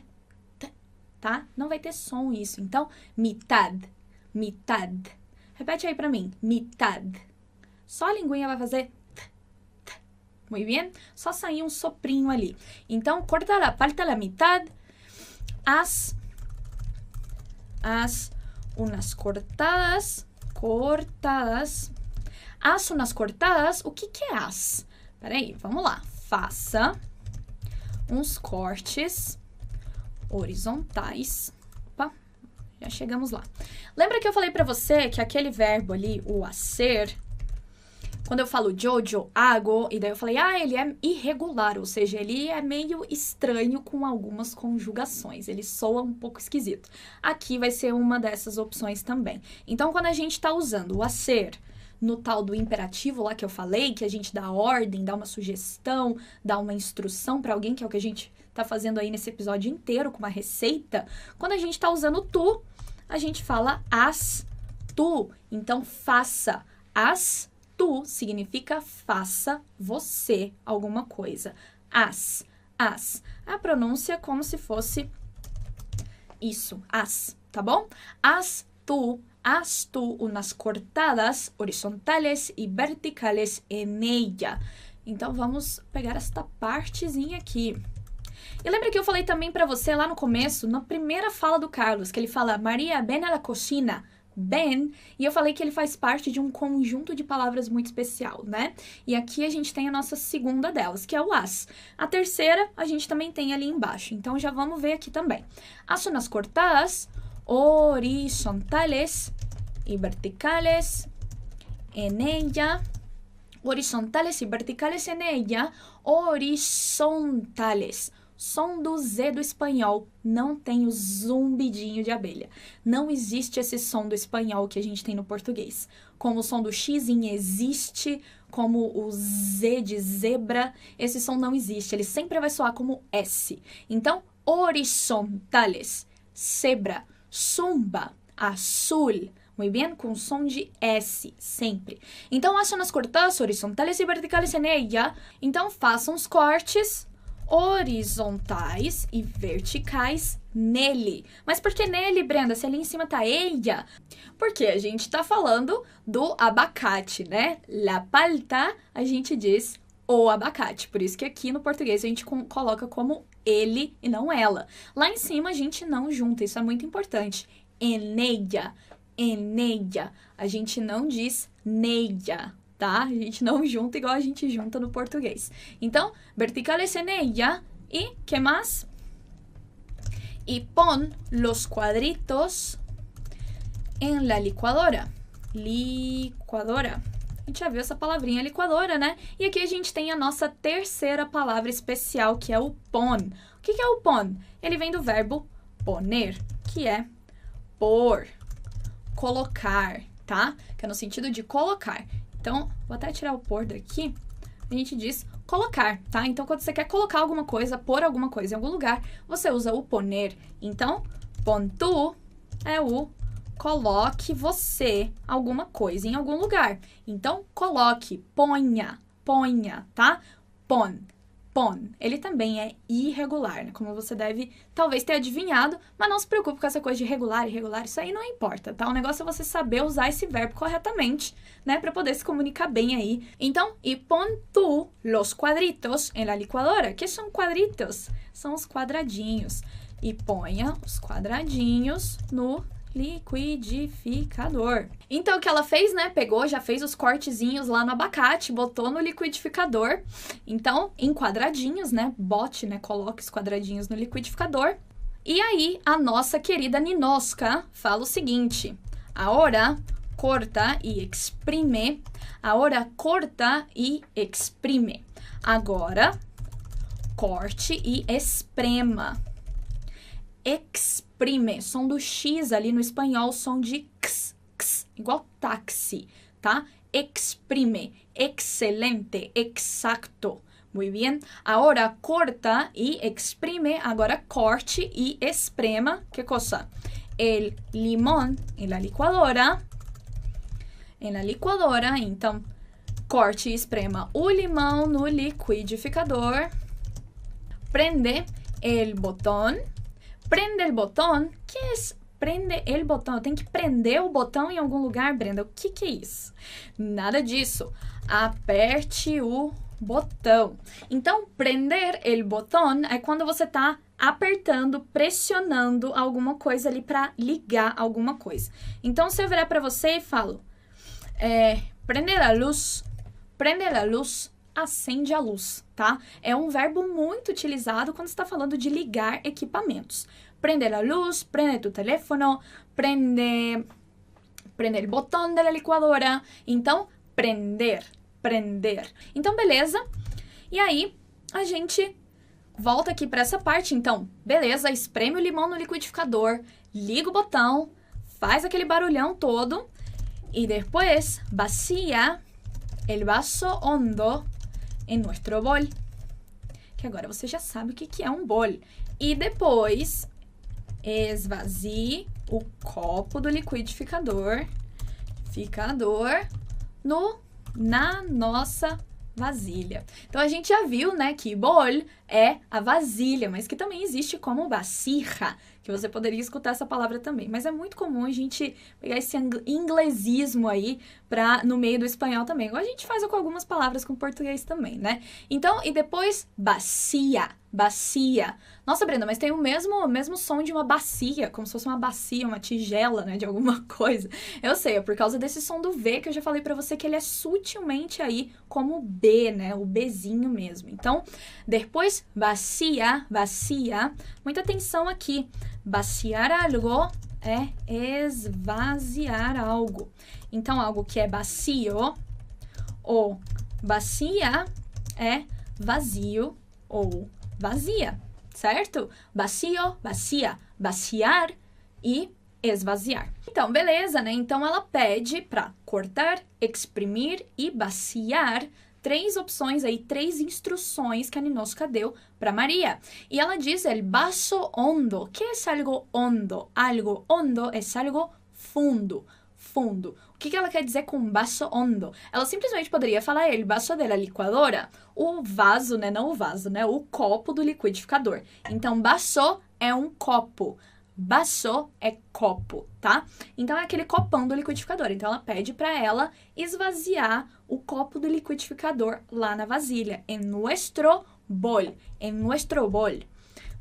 tá? Não vai ter som isso. Então, mitad. Repete aí pra mim, mitad. Só a linguinha vai fazer t. Muito bem? Só sair um soprinho ali. Então, corta la palta la mitad, haz unas cortadas. Haz unas cortadas, o que é haz? Peraí, vamos lá. Faça uns cortes horizontais. Opa, já chegamos lá. Lembra que eu falei pra você que aquele verbo ali, o hacer, quando eu falo yo hago, e daí eu falei, ele é irregular, ou seja, ele é meio estranho com algumas conjugações, ele soa um pouco esquisito. Aqui vai ser uma dessas opções também. Então, quando a gente tá usando o hacer no tal do imperativo lá que eu falei, que a gente dá ordem, dá uma sugestão, dá uma instrução para alguém, que é o que a gente tá fazendo aí nesse episódio inteiro, com uma receita. Quando a gente tá usando tu, a gente fala haz tu. Então, faça. Haz tu significa faça você alguma coisa. Haz. A pronúncia é como se fosse isso, haz, tá bom? Haz tu unas cortadas horizontales y verticales en ella. Então, vamos pegar esta partezinha aqui. E lembra que eu falei também pra você lá no começo, na primeira fala do Carlos, que ele fala, Maria, ven a la cocina. Ben, e eu falei que ele faz parte de um conjunto de palavras muito especial, né? E aqui a gente tem a nossa segunda delas, que é o haz. A terceira, a gente também tem ali embaixo. Então, já vamos ver aqui também. Haz unas cortadas horizontales y verticales en ella. Horizontales y verticales en ella. Horizontales. Som do Z do espanhol, não tem o zumbidinho de abelha. Não existe esse som do espanhol que a gente tem no português. Como o som do X em existe, como o Z de zebra, esse som não existe. Ele sempre vai soar como S. Então, horizontales, zebra, zumba, azul. Muito bem? Com som de S, sempre. Então, haz unas cortadas horizontales y verticales en ella. Então, faça uns cortes horizontais e verticais nele. Mas por que nele, Brenda? Se ali em cima tá ella? Porque a gente tá falando do abacate, né? La palta, a gente diz o abacate. Por isso que aqui no português a gente coloca como ele e não ela. Lá em cima a gente não junta, isso é muito importante. En ella, en ella. A gente não diz nella, tá? A gente não junta igual a gente junta no português. Então, verticales en ella y ¿qué más? Y pon los cuadritos en la licuadora. Licuadora. A gente já viu essa palavrinha licuadora, né? E aqui a gente tem a nossa terceira palavra especial, que é o pon. O que é o pon? Ele vem do verbo poner, que é pôr, colocar, tá? Que é no sentido de colocar. Então, vou até tirar o pôr daqui. A gente diz colocar, tá? Então, quando você quer colocar alguma coisa, pôr alguma coisa em algum lugar, você usa o poner. Então, pon tu é o coloque você alguma coisa em algum lugar. Então, coloque, ponha, ponha, tá? Pon, pon. Ele também é irregular, né? Como você deve talvez ter adivinhado, mas não se preocupe com essa coisa de regular, irregular, isso aí não importa, tá? O negócio é você saber usar esse verbo corretamente, né? Para poder se comunicar bem aí. Então, y pon tú los cuadritos en la licuadora. Que são quadritos? São os quadradinhos. E ponha os quadradinhos no liquidificador. Então, o que ela fez, né? Pegou, já fez os cortezinhos lá no abacate, botou no liquidificador. Então, em quadradinhos, né? Bote, né? Coloque os quadradinhos no liquidificador. E aí, a nossa querida Ninoska fala o seguinte. Ahora, corta y exprime. Ahora, corta y exprime. Agora, corte e esprema. Exprime, som do X ali no espanhol, som de x, x, igual táxi, tá? Exprime, excelente, exacto. Muy bien. Ahora corta y exprime, agora corte y esprema, ¿qué cosa? El limón en la licuadora. En la licuadora, então, corte e esprema o limão no liquidificador. Prende el botón. Prende el botão, que é prende el botão? Eu tenho que prender o botão em algum lugar, Brenda? O que é isso? Nada disso. Aperte o botão. Então, prender el botão é quando você está apertando, pressionando alguma coisa ali para ligar alguma coisa. Então, se eu virar para você e falo, prender a luz, acende a luz, tá? É um verbo muito utilizado quando está falando de ligar equipamentos. Prender a luz, prende tu teléfono, prende el botão da licuadora. Então, prender. Então, beleza? E aí, a gente volta aqui para essa parte. Então, beleza, espreme o limão no liquidificador, liga o botão, faz aquele barulhão todo e depois vacía el vaso hondo em nuestro bol, que agora você já sabe o que é um bol. E depois, esvazie o copo do liquidificador na nossa vasilha. Então, a gente já viu, né, que bol é a vasilha, mas que também existe como vasija, que você poderia escutar essa palavra também. Mas é muito comum a gente pegar esse inglesismo aí no meio do espanhol também. Igual a gente faz com algumas palavras com português também, né? Então, e depois, bacia. Nossa, Brenda, mas tem o mesmo som de uma bacia, como se fosse uma bacia, uma tigela, né, de alguma coisa. Eu sei, é por causa desse som do V que eu já falei pra você que ele é sutilmente aí como B, né, o Bzinho mesmo. Então, depois, bacia. Muita atenção aqui. Vaciar algo é esvaziar algo. Então, algo que é vazio ou vazia é vazio ou vazia, certo? Vazio, vazia, vaciar e esvaziar. Então, beleza, né? Então, ela pede para cortar, exprimir e vaciar. 3 opções aí, 3 instruções que a Ninoska deu para Maria. E ela diz el vaso hondo. ¿Qué es algo hondo? Algo hondo es algo fundo. fundo. O que ela quer dizer com vaso hondo? Ela simplesmente poderia falar el vaso de la licuadora. O vaso, né? Não o vaso, né? O copo do liquidificador. Então, vaso é um copo. Vaso é copo, tá? Então, é aquele copão do liquidificador. Então, ela pede para ela esvaziar o copo do liquidificador lá na vasilha. En nuestro bol. En nuestro bol.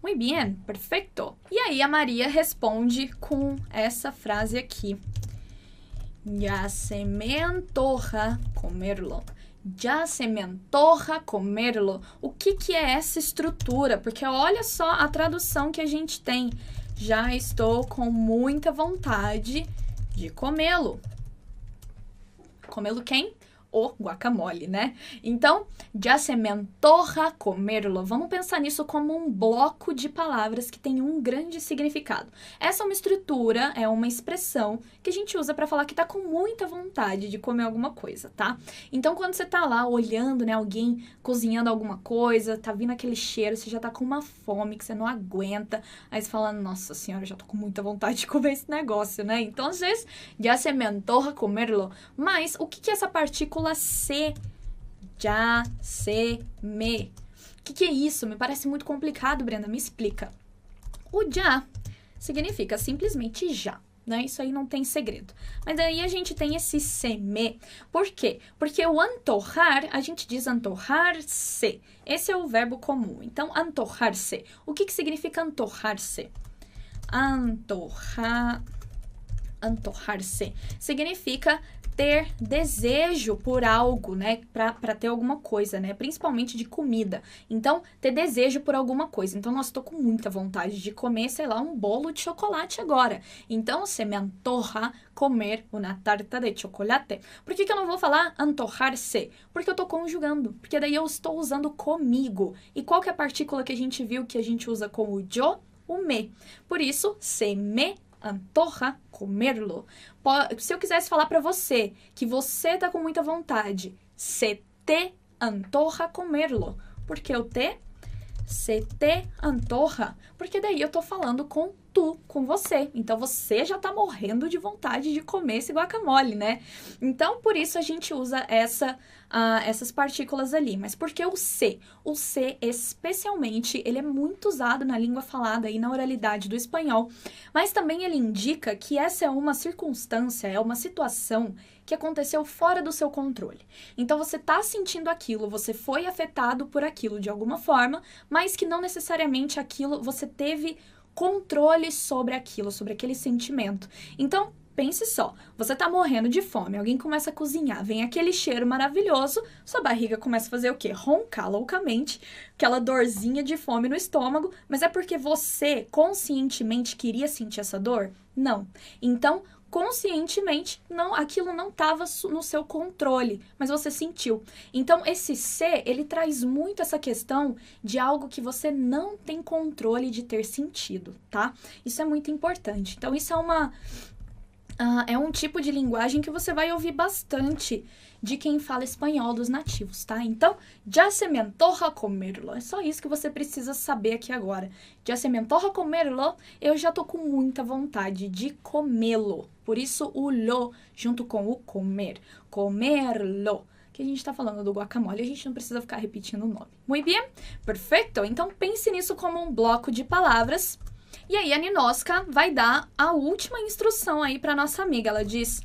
Muy bien, perfeito. E aí, a Maria responde com essa frase aqui. Ya se me antoja comerlo. Ya se me antoja comerlo. O que é essa estrutura? Porque olha só a tradução que a gente tem. Já estou com muita vontade de comê-lo. Comê-lo quem? O guacamole, né? Então, ya se me antoja comerlo. Vamos pensar nisso como um bloco de palavras que tem um grande significado. Essa é uma estrutura, é uma expressão que a gente usa para falar que tá com muita vontade de comer alguma coisa, tá? Então, quando você tá lá olhando, né, alguém cozinhando alguma coisa, tá vindo aquele cheiro, você já tá com uma fome que você não aguenta, aí você fala, nossa senhora, eu já tô com muita vontade de comer esse negócio, né? Então, às vezes, ya se me antoja comerlo. Mas, o que é essa partícula se? Já, se, me. O que é isso? Me parece muito complicado, Brenda. Me explica. O já significa simplesmente já, né? Isso aí não tem segredo. Mas daí a gente tem esse se, me. Por quê? Porque o antojar, a gente diz antojar-se. Esse é o verbo comum. Então, antojar-se. O que significa antojar-se? Antojar-se significa ter desejo por algo, né? Pra ter alguma coisa, né? Principalmente de comida. Então, ter desejo por alguma coisa. Então, nossa, tô com muita vontade de comer, sei lá, um bolo de chocolate agora. Então, se me antoja comer uma tarta de chocolate. Por que eu não vou falar antojar-se? Porque eu tô conjugando. Porque daí eu estou usando comigo. E qual que é a partícula que a gente viu que a gente usa com o yo? O me. Por isso, se me antoja comerlo. Se eu quisesse falar pra você que você tá com muita vontade, se te antoja comerlo. Por que o te? Se te antoja. Porque daí eu tô falando com tu, com você. Então, você já tá morrendo de vontade de comer esse guacamole, né? Então, por isso a gente usa essas partículas ali. Mas por que o se? O se, especialmente, ele é muito usado na língua falada e na oralidade do espanhol. Mas também ele indica que essa é uma circunstância, é uma situação que aconteceu fora do seu controle. Então, você tá sentindo aquilo, você foi afetado por aquilo de alguma forma, mas que não necessariamente aquilo, você teve controle sobre aquilo, sobre aquele sentimento. Então, pense só, você tá morrendo de fome, alguém começa a cozinhar, vem aquele cheiro maravilhoso, sua barriga começa a fazer o quê? Roncar loucamente, aquela dorzinha de fome no estômago, mas é porque você conscientemente queria sentir essa dor? Não. Então, conscientemente, aquilo não estava no seu controle, mas você sentiu. Então, esse se, ele traz muito essa questão de algo que você não tem controle de ter sentido, tá? Isso é muito importante. Então, isso é um tipo de linguagem que você vai ouvir bastante de quem fala espanhol dos nativos, tá? Então, ya se me antoja comerlo. É só isso que você precisa saber aqui agora. Ya se me antoja comerlo, eu já tô com muita vontade de comê-lo. Por isso, o lo junto com o comer. Comerlo. Que a gente tá falando do guacamole, a gente não precisa ficar repetindo o nome. Muito bem? Perfeito? Então, pense nisso como um bloco de palavras. E aí, a Ninoska vai dar a última instrução aí pra nossa amiga. Ela diz,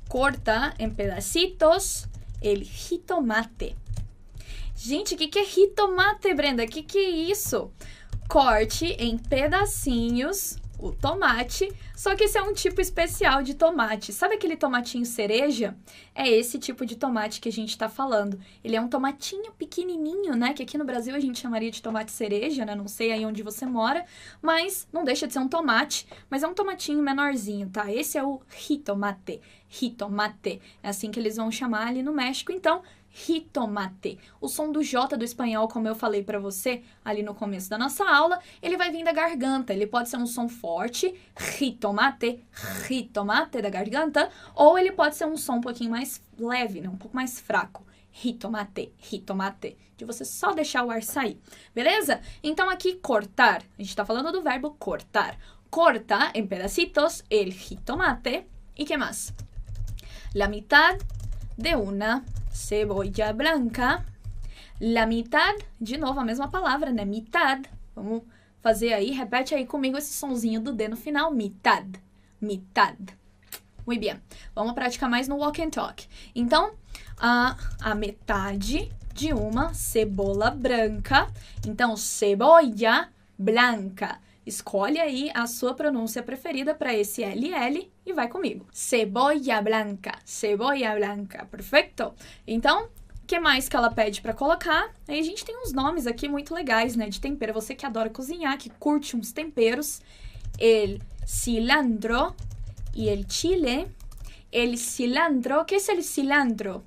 corta em pedacitos el jitomate. Gente, o que é jitomate, Brenda? O que é isso? Corte em pedacinhos o tomate, só que esse é um tipo especial de tomate. Sabe aquele tomatinho cereja? É esse tipo de tomate que a gente tá falando. Ele é um tomatinho pequenininho, né? Que aqui no Brasil a gente chamaria de tomate cereja, né? Não sei aí onde você mora, mas não deixa de ser um tomate, mas é um tomatinho menorzinho, tá? Esse é o jitomate. Jitomate. É assim que eles vão chamar ali no México. Então, jitomate. O som do J do espanhol, como eu falei pra você ali no começo da nossa aula, ele vai vir da garganta. Ele pode ser um som forte, jitomate, jitomate da garganta, ou ele pode ser um som um pouquinho mais leve, né? Um pouco mais fraco. Jitomate, jitomate, de você só deixar o ar sair, beleza? Então aqui, cortar. A gente tá falando do verbo cortar. Corta em pedacitos el jitomate. E que mais? La mitad de una cebolla blanca. La mitad, de novo a mesma palavra, né? Mitad. Vamos fazer aí, repete aí comigo esse sonzinho do D no final. Mitad, mitad. Muito bem. Vamos praticar mais no walk and talk. Então, a metade de uma cebola branca. Então, cebolla blanca. Escolhe aí a sua pronúncia preferida para esse LL e vai comigo. Cebolla blanca, cebolla blanca. Perfeito? Então, o que mais que ela pede para colocar? Aí a gente tem uns nomes aqui muito legais, né, de tempero. Você que adora cozinhar, que curte uns temperos. El cilantro e el chile. El cilantro, o que é el cilantro?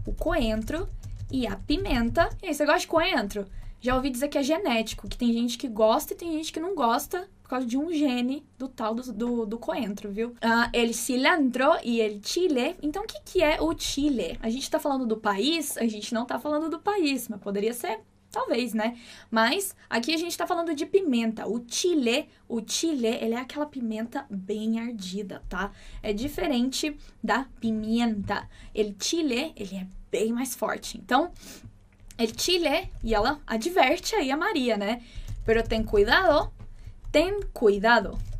O coentro e a pimenta. E aí, você gosta de coentro? Já ouvi dizer que é genético, que tem gente que gosta e tem gente que não gosta por causa de um gene do tal do coentro, viu? El cilantro e el chile. Então, o que é o Chile? A gente tá falando do país? A gente não tá falando do país, mas poderia ser, talvez, né? Mas aqui a gente tá falando de pimenta. O Chile, ele é aquela pimenta bem ardida, tá? É diferente da pimienta. El Chile, ele é bem mais forte. Então, el Chile, e ela adverte aí a Maria, né? Pero ten cuidado,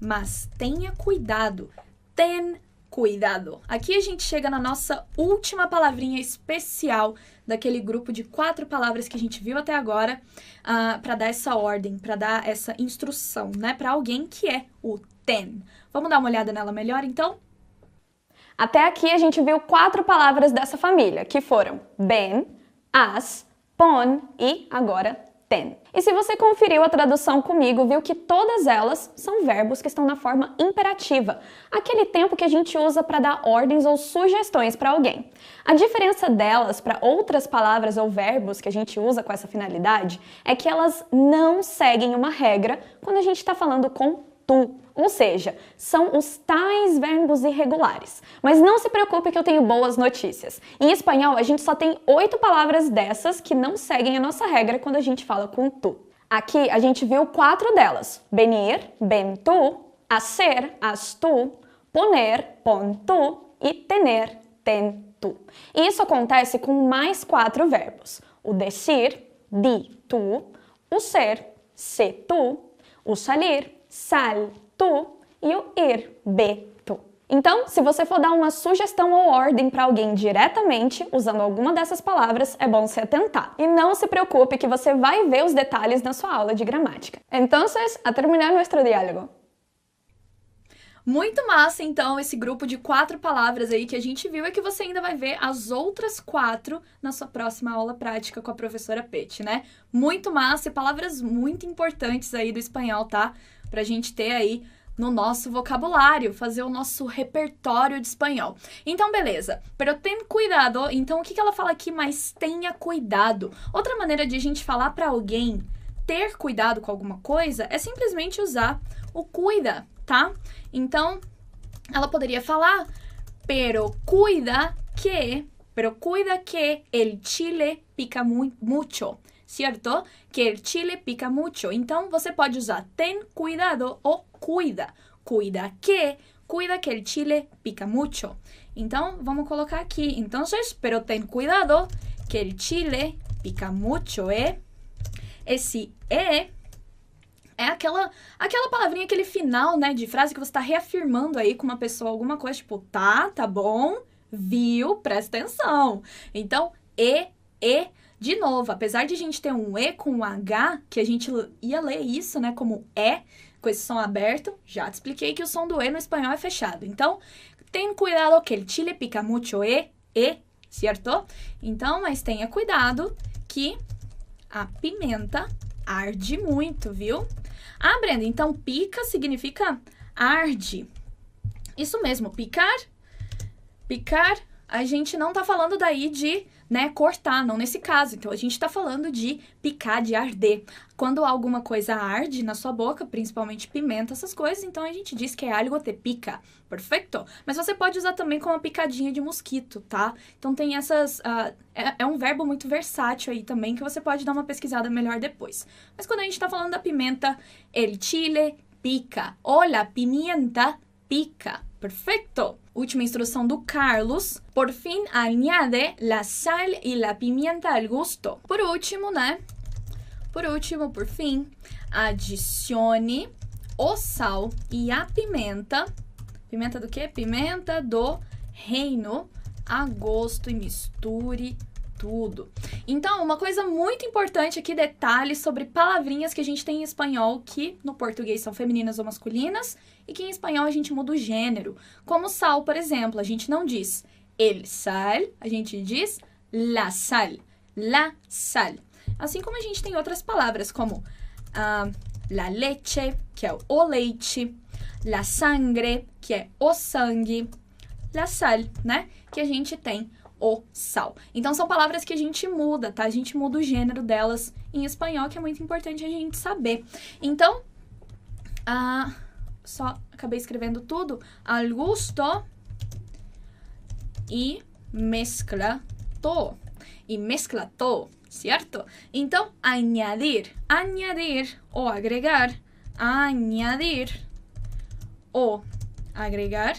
mas tenha cuidado, ten cuidado. Aqui a gente chega na nossa última palavrinha especial daquele grupo de 4 palavras que a gente viu até agora, para dar essa ordem, para dar essa instrução, né? Para alguém que é o ten. Vamos dar uma olhada nela melhor, então? Até aqui a gente viu 4 palavras dessa família, que foram ben, as, pon e agora ten. E se você conferiu a tradução comigo, viu que todas elas são verbos que estão na forma imperativa, aquele tempo que a gente usa para dar ordens ou sugestões para alguém. A diferença delas para outras palavras ou verbos que a gente usa com essa finalidade é que elas não seguem uma regra quando a gente está falando com tu. Ou seja, são os tais verbos irregulares. Mas não se preocupe que eu tenho boas notícias. Em espanhol, a gente só tem 8 palavras dessas que não seguem a nossa regra quando a gente fala com tu. Aqui a gente viu 4 delas. Venir, ven tu, hacer, haz tu, poner, pon tu e tener, ten tu. E isso acontece com mais 4 verbos. O decir, di tu, o ser, sé tu, o salir, sal tu e o ir, ve tu. Então, se você for dar uma sugestão ou ordem para alguém diretamente, usando alguma dessas palavras, é bom se atentar. E não se preocupe que você vai ver os detalhes na sua aula de gramática. Entonces, a terminar nuestro diálogo. Muito massa, então, esse grupo de 4 palavras aí que a gente viu, é que você ainda vai ver as outras 4 na sua próxima aula prática com a professora Peti, né? Muito massa e palavras muito importantes aí do espanhol, tá? Pra gente ter aí no nosso vocabulário, fazer o nosso repertório de espanhol. Então, beleza. Pero ten cuidado. Então, o que ela fala aqui? Mas tenha cuidado. Outra maneira de a gente falar pra alguém ter cuidado com alguma coisa é simplesmente usar o cuida, tá? Então, ela poderia falar, pero cuida que el chile pica mucho, ¿cierto? Que el chile pica mucho. Então, você pode usar ten cuidado ou cuida. Cuida que el chile pica mucho. Então, vamos colocar aqui. Entonces, pero ten cuidado que el chile pica mucho, Esse é aquela palavrinha, aquele final, né, de frase que você tá reafirmando aí com uma pessoa alguma coisa, tipo, tá bom, viu, presta atenção. Então, de novo, apesar de a gente ter um E com um H, que a gente ia ler isso, né, como com esse som aberto, já te expliquei que o som do E no espanhol é fechado. Então, ten cuidado que el chile pica mucho, certo? Então, mas tenha cuidado que a pimenta arde muito, viu? Ah, Brenda, então pica significa arde. Isso mesmo, picar, a gente não tá falando daí de, né, cortar, não nesse caso. Então, a gente tá falando de picar, de arder. Quando alguma coisa arde na sua boca, principalmente pimenta, essas coisas, então a gente diz que é algo te pica, perfeito? Mas você pode usar também como uma picadinha de mosquito, tá? Então, tem essas... é um verbo muito versátil aí também, que você pode dar uma pesquisada melhor depois. Mas quando a gente tá falando da pimenta, el chile pica, ou la pimienta pica, Perfecto. Última instrução do Carlos. Por fim, añade la sal y la pimienta al gusto. Por último, né? Por fim, adicione o sal e a pimenta. Pimenta do quê? Pimenta do reino a gosto e misture tudo. Então, uma coisa muito importante aqui, detalhes sobre palavrinhas que a gente tem em espanhol que no português são femininas ou masculinas e que em espanhol a gente muda o gênero. Como sal, por exemplo, a gente não diz el sal, a gente diz la sal. La sal. Assim como a gente tem outras palavras como la leche, que é o leite, la sangre, que é o sangue, la sal, né? Que a gente tem o sal. Então, são palavras que a gente muda, tá? A gente muda o gênero delas em espanhol, que é muito importante a gente saber. Então, só acabei escrevendo tudo. Al gusto e mezcla todo. E mezcla todo, certo? Então, añadir. Añadir ou agregar. Añadir ou agregar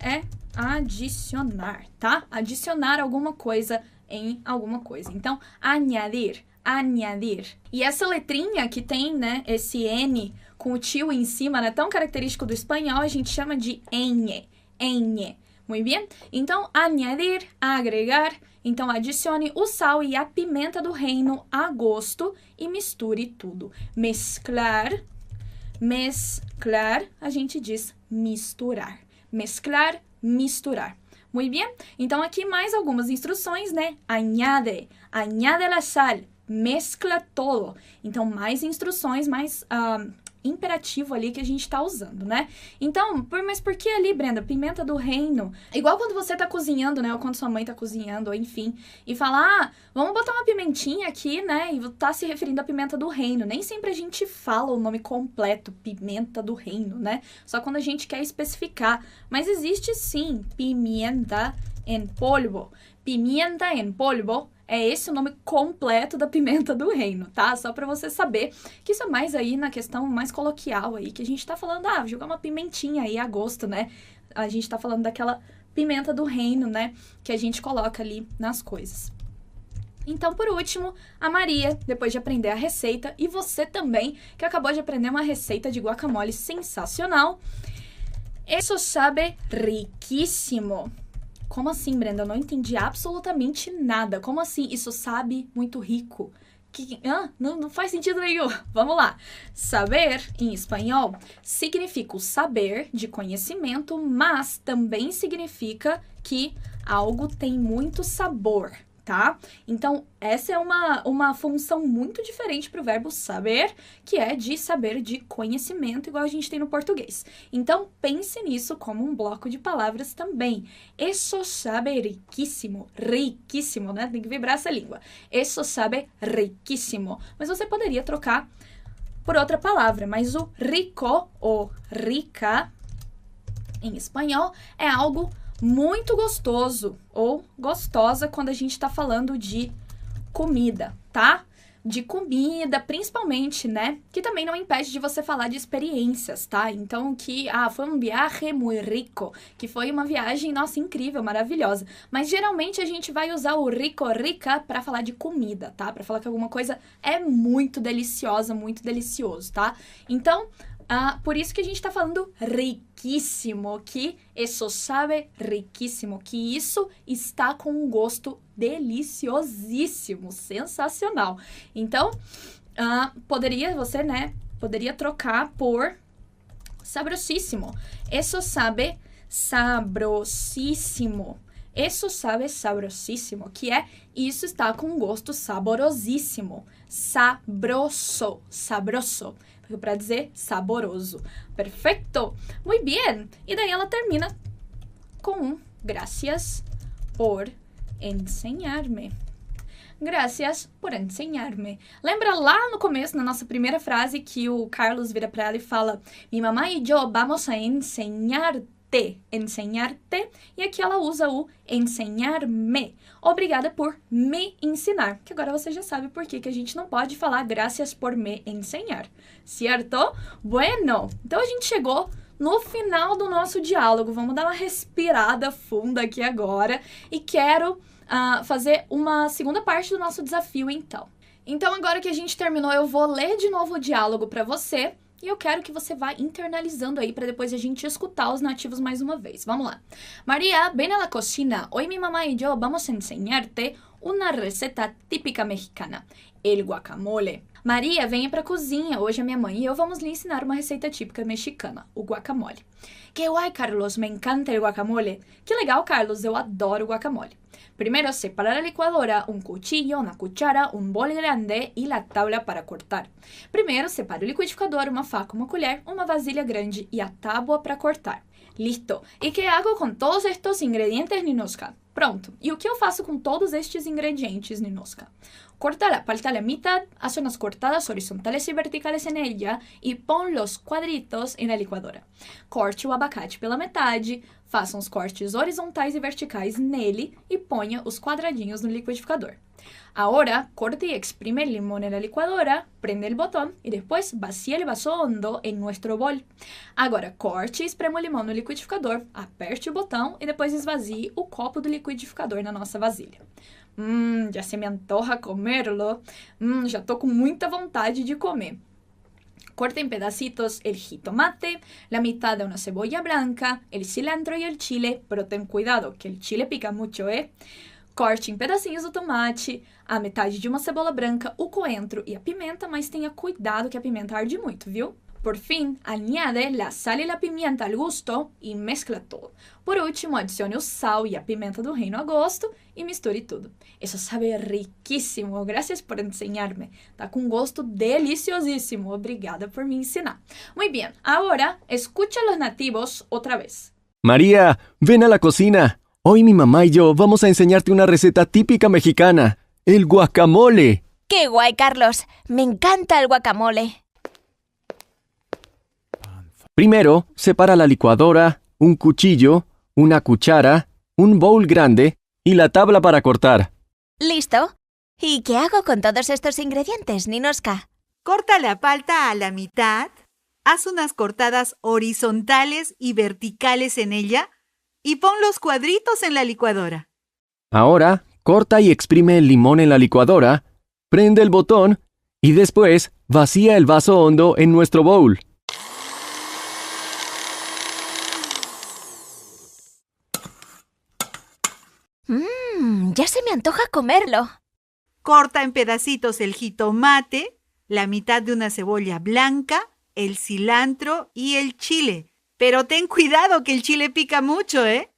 é adicionar, tá? Adicionar alguma coisa em alguma coisa. Então, añadir, añadir. E essa letrinha que tem, né, esse N com o tio em cima, né, tão característico do espanhol, a gente chama de ñ, ñ. Muito bem? Então, añadir, agregar. Então, adicione o sal e a pimenta do reino a gosto e misture tudo. Mesclar, mesclar, a gente diz misturar. Mesclar, misturar. Muito bem? Então, aqui mais algumas instruções, né? Añade, añade la sal, mezcla todo. Então, mais instruções, mais imperativo ali que a gente tá usando, né? Então, mas por que ali, Brenda? Pimenta do reino. Igual quando você tá cozinhando, né? Ou quando sua mãe tá cozinhando, ou enfim, e fala, vamos botar uma pimentinha aqui, né? E tá se referindo à pimenta do reino. Nem sempre a gente fala o nome completo, pimenta do reino, né? Só quando a gente quer especificar. Mas existe sim, pimienta en polvo. Pimienta en polvo é esse o nome completo da pimenta do reino, tá? Só pra você saber que isso é mais aí na questão mais coloquial aí, que a gente tá falando, jogar uma pimentinha aí a gosto, né? A gente tá falando daquela pimenta do reino, né? Que a gente coloca ali nas coisas. Então, por último, a Maria, depois de aprender a receita, e você também, que acabou de aprender uma receita de guacamole sensacional. Eso sabe riquíssimo. Como assim, Brenda? Eu não entendi absolutamente nada. Como assim? Isso sabe muito rico. Não faz sentido nenhum. Vamos lá. Saber, em espanhol, significa o saber de conhecimento, mas também significa que algo tem muito sabor, tá? Então, essa é uma função muito diferente para o verbo saber, que é de saber de conhecimento, igual a gente tem no português. Então, pense nisso como um bloco de palavras também. Eso sabe riquíssimo. Riquíssimo, né? Tem que vibrar essa língua. Eso sabe riquíssimo. Mas você poderia trocar por outra palavra, mas o rico ou rica, em espanhol, é algo muito gostoso ou gostosa quando a gente tá falando de comida, tá? De comida, principalmente, né? Que também não impede de você falar de experiências, tá? Então, foi um viaje muy rico, que foi uma viagem, nossa, incrível, maravilhosa. Mas, geralmente, a gente vai usar o rico, rica pra falar de comida, tá? Pra falar que alguma coisa é muito deliciosa, muito delicioso, tá? Então, por isso que a gente tá falando riquíssimo, que eso sabe riquíssimo, que isso está com um gosto deliciosíssimo, sensacional. Então, poderia trocar por sabrosíssimo. Eso sabe sabrosíssimo. Eso sabe sabrosíssimo, que é isso está com um gosto saborosíssimo. Sabroso, sabroso. Para dizer saboroso. Perfeito? Muito bem. E daí ela termina com gracias por enseñarme. Gracias por enseñarme. Lembra lá no começo, na nossa primeira frase, que o Carlos vira para ela e fala: Mi mamá y yo vamos a enseñarte. Enseñarte. E aqui ela usa o enseñarme. Obrigada por me ensinar. Que agora você já sabe por que a gente não pode falar gracias por me enseñar. Certo? Bueno. Então a gente chegou no final do nosso diálogo. Vamos dar uma respirada funda aqui agora e quero fazer uma segunda parte do nosso desafio, então. Então, agora que a gente terminou, eu vou ler de novo o diálogo para você e eu quero que você vá internalizando aí para depois a gente escutar os nativos mais uma vez. Vamos lá. María, ven a la cocina. Hoy mi mamá y yo vamos a enseñarte una receta típica mexicana, el guacamole. Maria, venha pra cozinha. Hoje a minha mãe e eu vamos lhe ensinar uma receita típica mexicana, o guacamole. Que guay, Carlos, me encanta el guacamole. Que legal, Carlos, eu adoro guacamole. Primero, separa la licuadora, un cuchillo, una cuchara, un bol grande y la tabla para cortar. Primeiro, separa o liquidificador, uma faca, uma colher, uma vasilha grande e a tábua para cortar. Listo. E que hago com todos estes ingredientes, Ninoska? Pronto. E o que eu faço com todos estes ingredientes, Ninoska? Corta la palta a la mitad, haz unas cortadas horizontales y verticales en ella y pon los cuadritos en la licuadora. Corte o abacate pela metade, faça uns cortes horizontais e verticais nele e ponha os quadradinhos no liquidificador. Ahora, corte y exprime el limón en la licuadora, prende el botón y después vacía el vaso hondo en nuestro bol. Agora, corte e esprema o limão no liquidificador, aperte o botão e depois esvazie o copo do liquidificador na nossa vasilha. Já se me antoja comerlo. Já tô com muita vontade de comer. Corta en pedacitos el jitomate, la mitad de una cebolla blanca, el cilantro y el chile, pero ten cuidado que el chile pica mucho, ¿eh? Corte em pedacinhos o tomate, a metade de uma cebola branca, o coentro e a pimenta, mas tenha cuidado que a pimenta arde muito, viu? Por fin, añade la sal y la pimienta al gusto y mezcla todo. Por último, adicione o sal y a pimenta do reino a gosto y misture tudo. Eso sabe riquísimo. Gracias por enseñarme. Tá com gosto deliciosísimo. Obrigada por me ensinar. Muy bien, ahora escucha a los nativos otra vez. María, ven a la cocina. Hoy mi mamá y yo vamos a enseñarte una receta típica mexicana, el guacamole. ¡Qué guay, Carlos! Me encanta el guacamole. Primero, separa la licuadora, un cuchillo, una cuchara, un bowl grande y la tabla para cortar. ¿Listo? ¿Y qué hago con todos estos ingredientes, Ninoska? Corta la palta a la mitad, haz unas cortadas horizontales y verticales en ella y pon los cuadritos en la licuadora. Ahora, corta y exprime el limón en la licuadora, prende el botón y después vacía el vaso hondo en nuestro bowl. Ya se me antoja comerlo. Corta en pedacitos el jitomate, la mitad de una cebolla blanca, el cilantro y el chile. Pero ten cuidado que el chile pica mucho, ¿eh?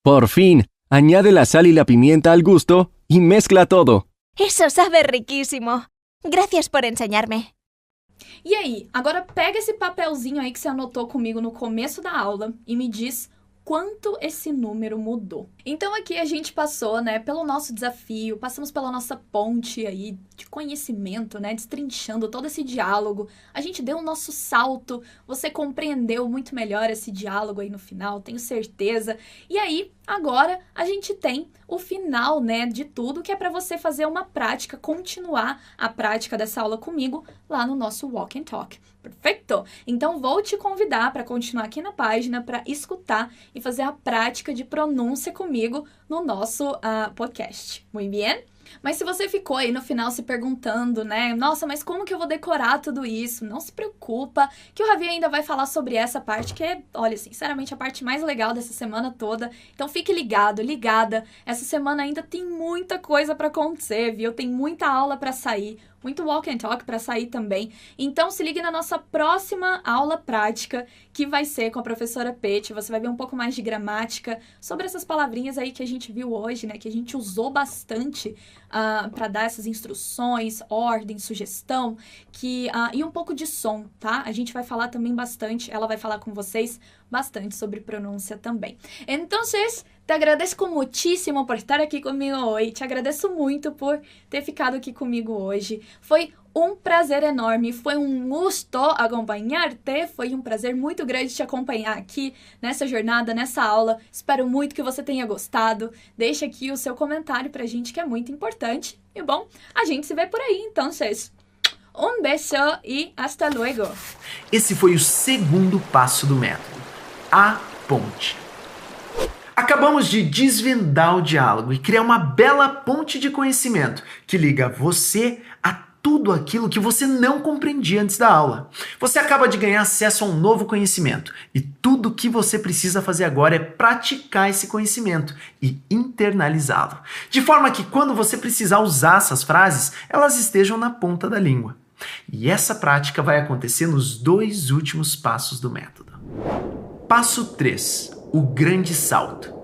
Por fin, añade la sal y la pimienta al gusto y mezcla todo. Eso sabe riquísimo. Gracias por enseñarme. E aí, agora pega esse papelzinho aí que você anotou comigo no começo da aula e me diz quanto esse número mudou. Então aqui a gente passou, né, pelo nosso desafio, passamos pela nossa ponte aí de conhecimento, né, destrinchando todo esse diálogo. A gente deu o nosso salto, você compreendeu muito melhor esse diálogo aí no final, tenho certeza. E aí, agora a gente tem o final, né, de tudo, que é para você fazer uma prática, continuar a prática dessa aula comigo lá no nosso Walk and Talk. Perfeito? Então vou te convidar para continuar aqui na página para escutar e fazer a prática de pronúncia comigo no nosso podcast. Muito bem? Mas se você ficou aí no final se perguntando, né? Nossa, mas como que eu vou decorar tudo isso? Não se preocupa, que o Javi ainda vai falar sobre essa parte, que é, olha, sinceramente, a parte mais legal dessa semana toda. Então fique ligado, ligada. Essa semana ainda tem muita coisa para acontecer, viu? Tem muita aula para sair, muito Walk and Talk para sair também. Então se ligue na nossa próxima aula prática, que vai ser com a professora Pete. Você vai ver um pouco mais de gramática sobre essas palavrinhas aí que a gente viu hoje, né? Que a gente usou bastante para dar essas instruções, ordem, sugestão, e um pouco de som, tá? A gente vai falar também bastante, ela vai falar com vocês bastante sobre pronúncia também. Então, te agradeço muitíssimo por estar aqui comigo hoje, te agradeço muito por ter ficado aqui comigo hoje. Foi um prazer enorme, foi um gusto acompanhar-te, foi um prazer muito grande te acompanhar aqui nessa jornada, nessa aula. Espero muito que você tenha gostado. Deixa aqui o seu comentário pra gente, que é muito importante. E bom, a gente se vê por aí, então, Un beso y hasta luego. Esse foi o segundo passo do método, a ponte. Acabamos de desvendar o diálogo e criar uma bela ponte de conhecimento que liga você a tudo aquilo que você não compreendia antes da aula. Você acaba de ganhar acesso a um novo conhecimento e tudo o que você precisa fazer agora é praticar esse conhecimento e internalizá-lo, de forma que quando você precisar usar essas frases, elas estejam na ponta da língua. E essa prática vai acontecer nos 2 últimos passos do método. Passo 3, o grande salto.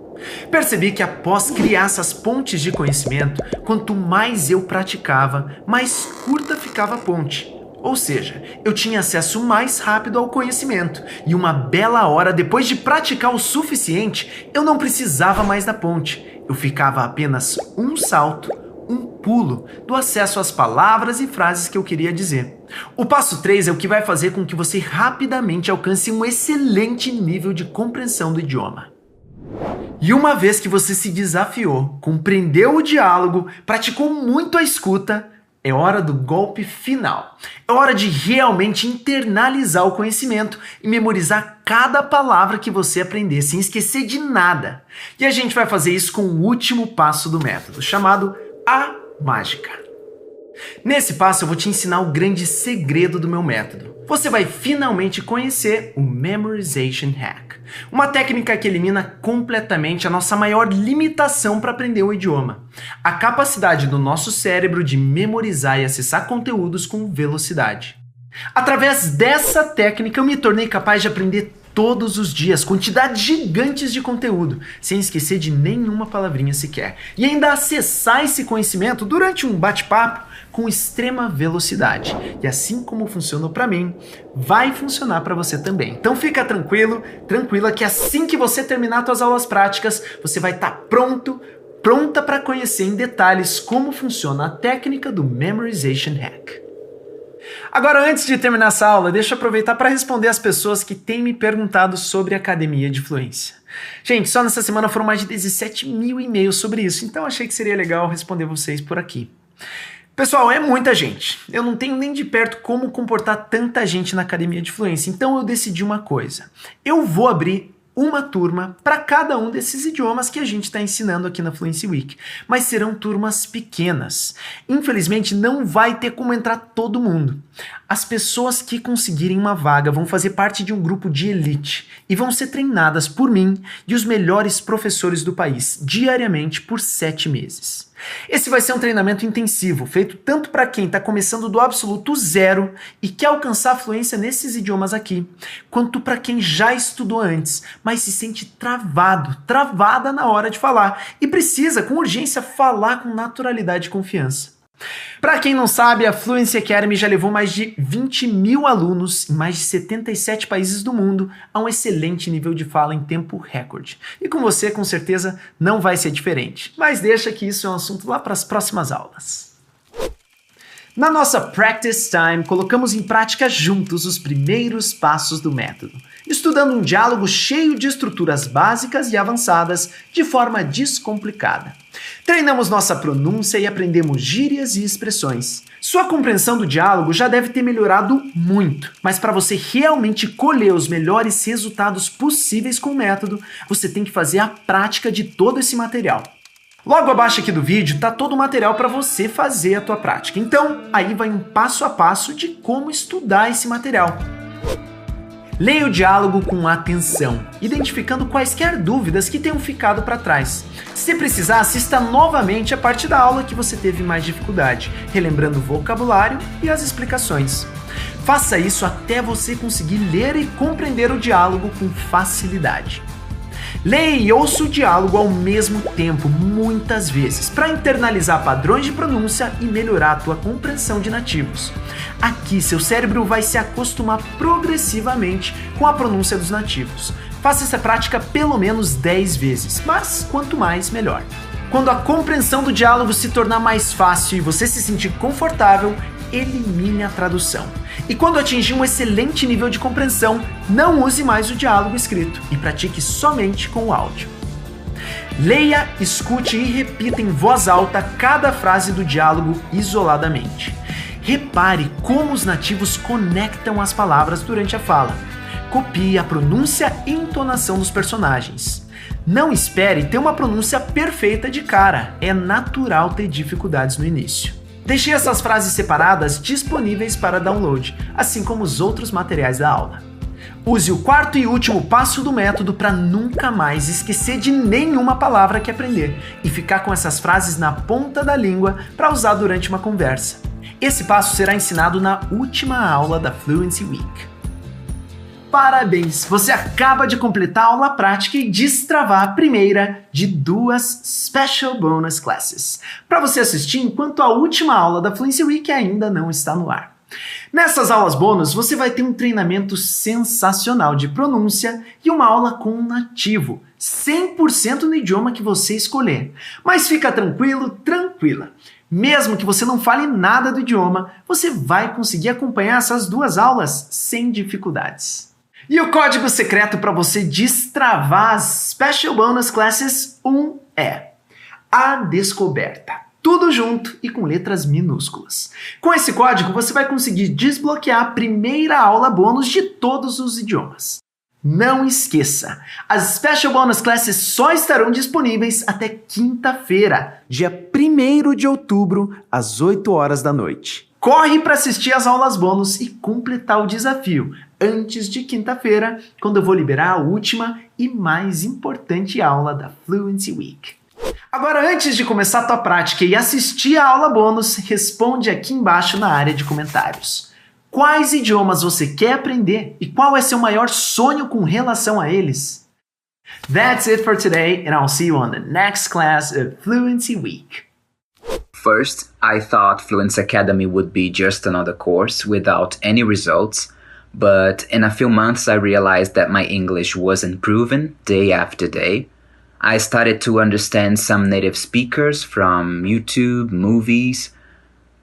Percebi que após criar essas pontes de conhecimento, quanto mais eu praticava, mais curta ficava a ponte. Ou seja, eu tinha acesso mais rápido ao conhecimento e uma bela hora depois de praticar o suficiente, eu não precisava mais da ponte. Eu ficava a apenas um salto, um pulo do acesso às palavras e frases que eu queria dizer. O passo 3 é o que vai fazer com que você rapidamente alcance um excelente nível de compreensão do idioma. E uma vez que você se desafiou, compreendeu o diálogo, praticou muito a escuta, é hora do golpe final. É hora de realmente internalizar o conhecimento e memorizar cada palavra que você aprender, sem esquecer de nada. E a gente vai fazer isso com o último passo do método, chamado a mágica. Nesse passo eu vou te ensinar o grande segredo do meu método. Você vai finalmente conhecer o Memorization Hack, uma técnica que elimina completamente a nossa maior limitação para aprender o idioma, a capacidade do nosso cérebro de memorizar e acessar conteúdos com velocidade. Através dessa técnica eu me tornei capaz de aprender todos os dias quantidades gigantes de conteúdo, sem esquecer de nenhuma palavrinha sequer, e ainda acessar esse conhecimento durante um bate-papo com extrema velocidade. E assim como funcionou para mim, vai funcionar para você também. Então fica tranquilo, tranquila, que assim que você terminar suas aulas práticas, você vai estar pronta para conhecer em detalhes como funciona a técnica do Memorization Hack. Agora, antes de terminar essa aula, deixa eu aproveitar para responder as pessoas que têm me perguntado sobre a Academia de Fluência. Gente, só nessa semana foram mais de 17 mil e-mails sobre isso, então achei que seria legal responder vocês por aqui. Pessoal, é muita gente. Eu não tenho nem de perto como comportar tanta gente na Academia de Fluência, então eu decidi uma coisa. Eu vou abrir uma turma para cada um desses idiomas que a gente está ensinando aqui na Fluency Week, mas serão turmas pequenas. Infelizmente, não vai ter como entrar todo mundo. As pessoas que conseguirem uma vaga vão fazer parte de um grupo de elite e vão ser treinadas por mim e os melhores professores do país, diariamente por 7 meses. Esse vai ser um treinamento intensivo, feito tanto para quem está começando do absoluto zero e quer alcançar a fluência nesses idiomas aqui, quanto para quem já estudou antes, mas se sente travada na hora de falar e precisa, com urgência, falar com naturalidade e confiança. Para quem não sabe, a Fluency Academy já levou mais de 20 mil alunos em mais de 77 países do mundo a um excelente nível de fala em tempo recorde. E com você, com certeza, não vai ser diferente. Mas deixa que isso é um assunto lá para as próximas aulas. Na nossa Practice Time, colocamos em prática juntos os primeiros passos do método, estudando um diálogo cheio de estruturas básicas e avançadas de forma descomplicada. Treinamos nossa pronúncia e aprendemos gírias e expressões. Sua compreensão do diálogo já deve ter melhorado muito, mas para você realmente colher os melhores resultados possíveis com o método, você tem que fazer a prática de todo esse material. Logo abaixo aqui do vídeo está todo o material para você fazer a tua prática. Então, aí vai um passo a passo de como estudar esse material. Leia o diálogo com atenção, identificando quaisquer dúvidas que tenham ficado para trás. Se precisar, assista novamente a parte da aula que você teve mais dificuldade, relembrando o vocabulário e as explicações. Faça isso até você conseguir ler e compreender o diálogo com facilidade. Leia e ouça o diálogo ao mesmo tempo, muitas vezes, para internalizar padrões de pronúncia e melhorar a tua compreensão de nativos. Aqui, seu cérebro vai se acostumar progressivamente com a pronúncia dos nativos. Faça essa prática pelo menos 10 vezes, mas quanto mais, melhor. Quando a compreensão do diálogo se tornar mais fácil e você se sentir confortável, elimine a tradução. E quando atingir um excelente nível de compreensão, não use mais o diálogo escrito e pratique somente com o áudio. Leia, escute e repita em voz alta cada frase do diálogo isoladamente. Repare como os nativos conectam as palavras durante a fala. Copie a pronúncia e entonação dos personagens. Não espere ter uma pronúncia perfeita de cara, é natural ter dificuldades no início. Deixei essas frases separadas disponíveis para download, assim como os outros materiais da aula. Use o quarto e último passo do método para nunca mais esquecer de nenhuma palavra que aprender e ficar com essas frases na ponta da língua para usar durante uma conversa. Esse passo será ensinado na última aula da Fluency Week. Parabéns! Você acaba de completar a aula prática e destravar a primeira de 2 Special Bonus Classes, para você assistir enquanto a última aula da Fluency Week ainda não está no ar. Nessas aulas bônus, você vai ter um treinamento sensacional de pronúncia e uma aula com um nativo, 100% no idioma que você escolher. Mas fica tranquilo, tranquila. Mesmo que você não fale nada do idioma, você vai conseguir acompanhar essas 2 aulas sem dificuldades. E o código secreto para você destravar as Special Bonus Classes 1 é A Descoberta. Tudo junto e com letras minúsculas. Com esse código, você vai conseguir desbloquear a primeira aula bônus de todos os idiomas. Não esqueça, as Special Bonus Classes só estarão disponíveis até quinta-feira, dia 1º de outubro, às 8 horas da noite. Corre para assistir as aulas bônus e completar o desafio antes de quinta-feira, quando eu vou liberar a última e mais importante aula da Fluency Week. Agora, antes de começar a tua prática e assistir a aula bônus, responde aqui embaixo na área de comentários. Quais idiomas você quer aprender e qual é seu maior sonho com relação a eles? That's it for today, and I'll see you on the next class of Fluency Week. First, I thought Fluency Academy would be just another course without any results, but in a few months I realized that my English was improving day after day. I started to understand some native speakers from YouTube, movies,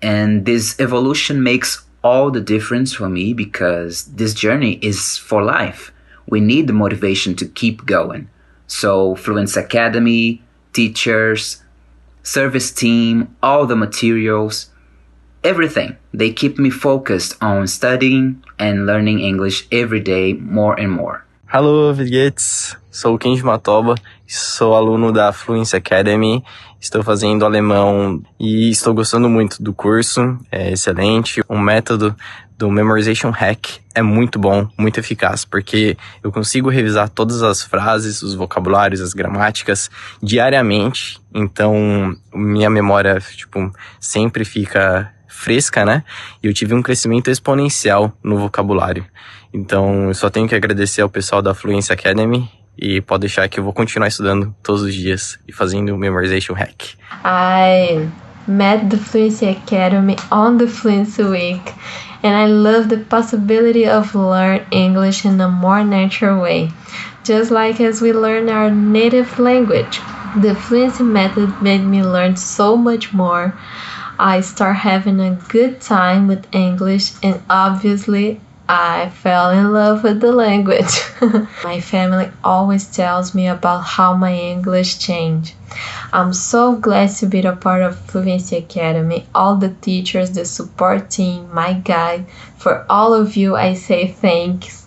and this evolution makes all the difference for me because this journey is for life. We need the motivation to keep going. So Fluency Academy, teachers, service team, all the materials, everything. They keep me focused on studying and learning English every day more and more. Hello, Vilguetes. Sou o Kenji Matoba, sou aluno da Fluency Academy, estou fazendo alemão e estou gostando muito do curso, é excelente. O método do Memorization Hack é muito bom, muito eficaz, porque eu consigo revisar todas as frases, os vocabulários, as gramáticas diariamente, então minha memória, sempre fica fresca, né? E eu tive um crescimento exponencial no vocabulário. Então, eu só tenho que agradecer ao pessoal da Fluency Academy e pode deixar que eu vou continuar estudando todos os dias e fazendo o Memorization Hack. I met the Fluency Academy on the Fluency Week and I love the possibility of learn English in a more natural way, just like as we learn our native language. The Fluency method made me learn so much more. I start having a good time with English and obviously I fell in love with the language. My family always tells me about how my English changed. I'm so glad to be a part of Fluency Academy, all the teachers, the support team, my guide. For all of you, I say thanks.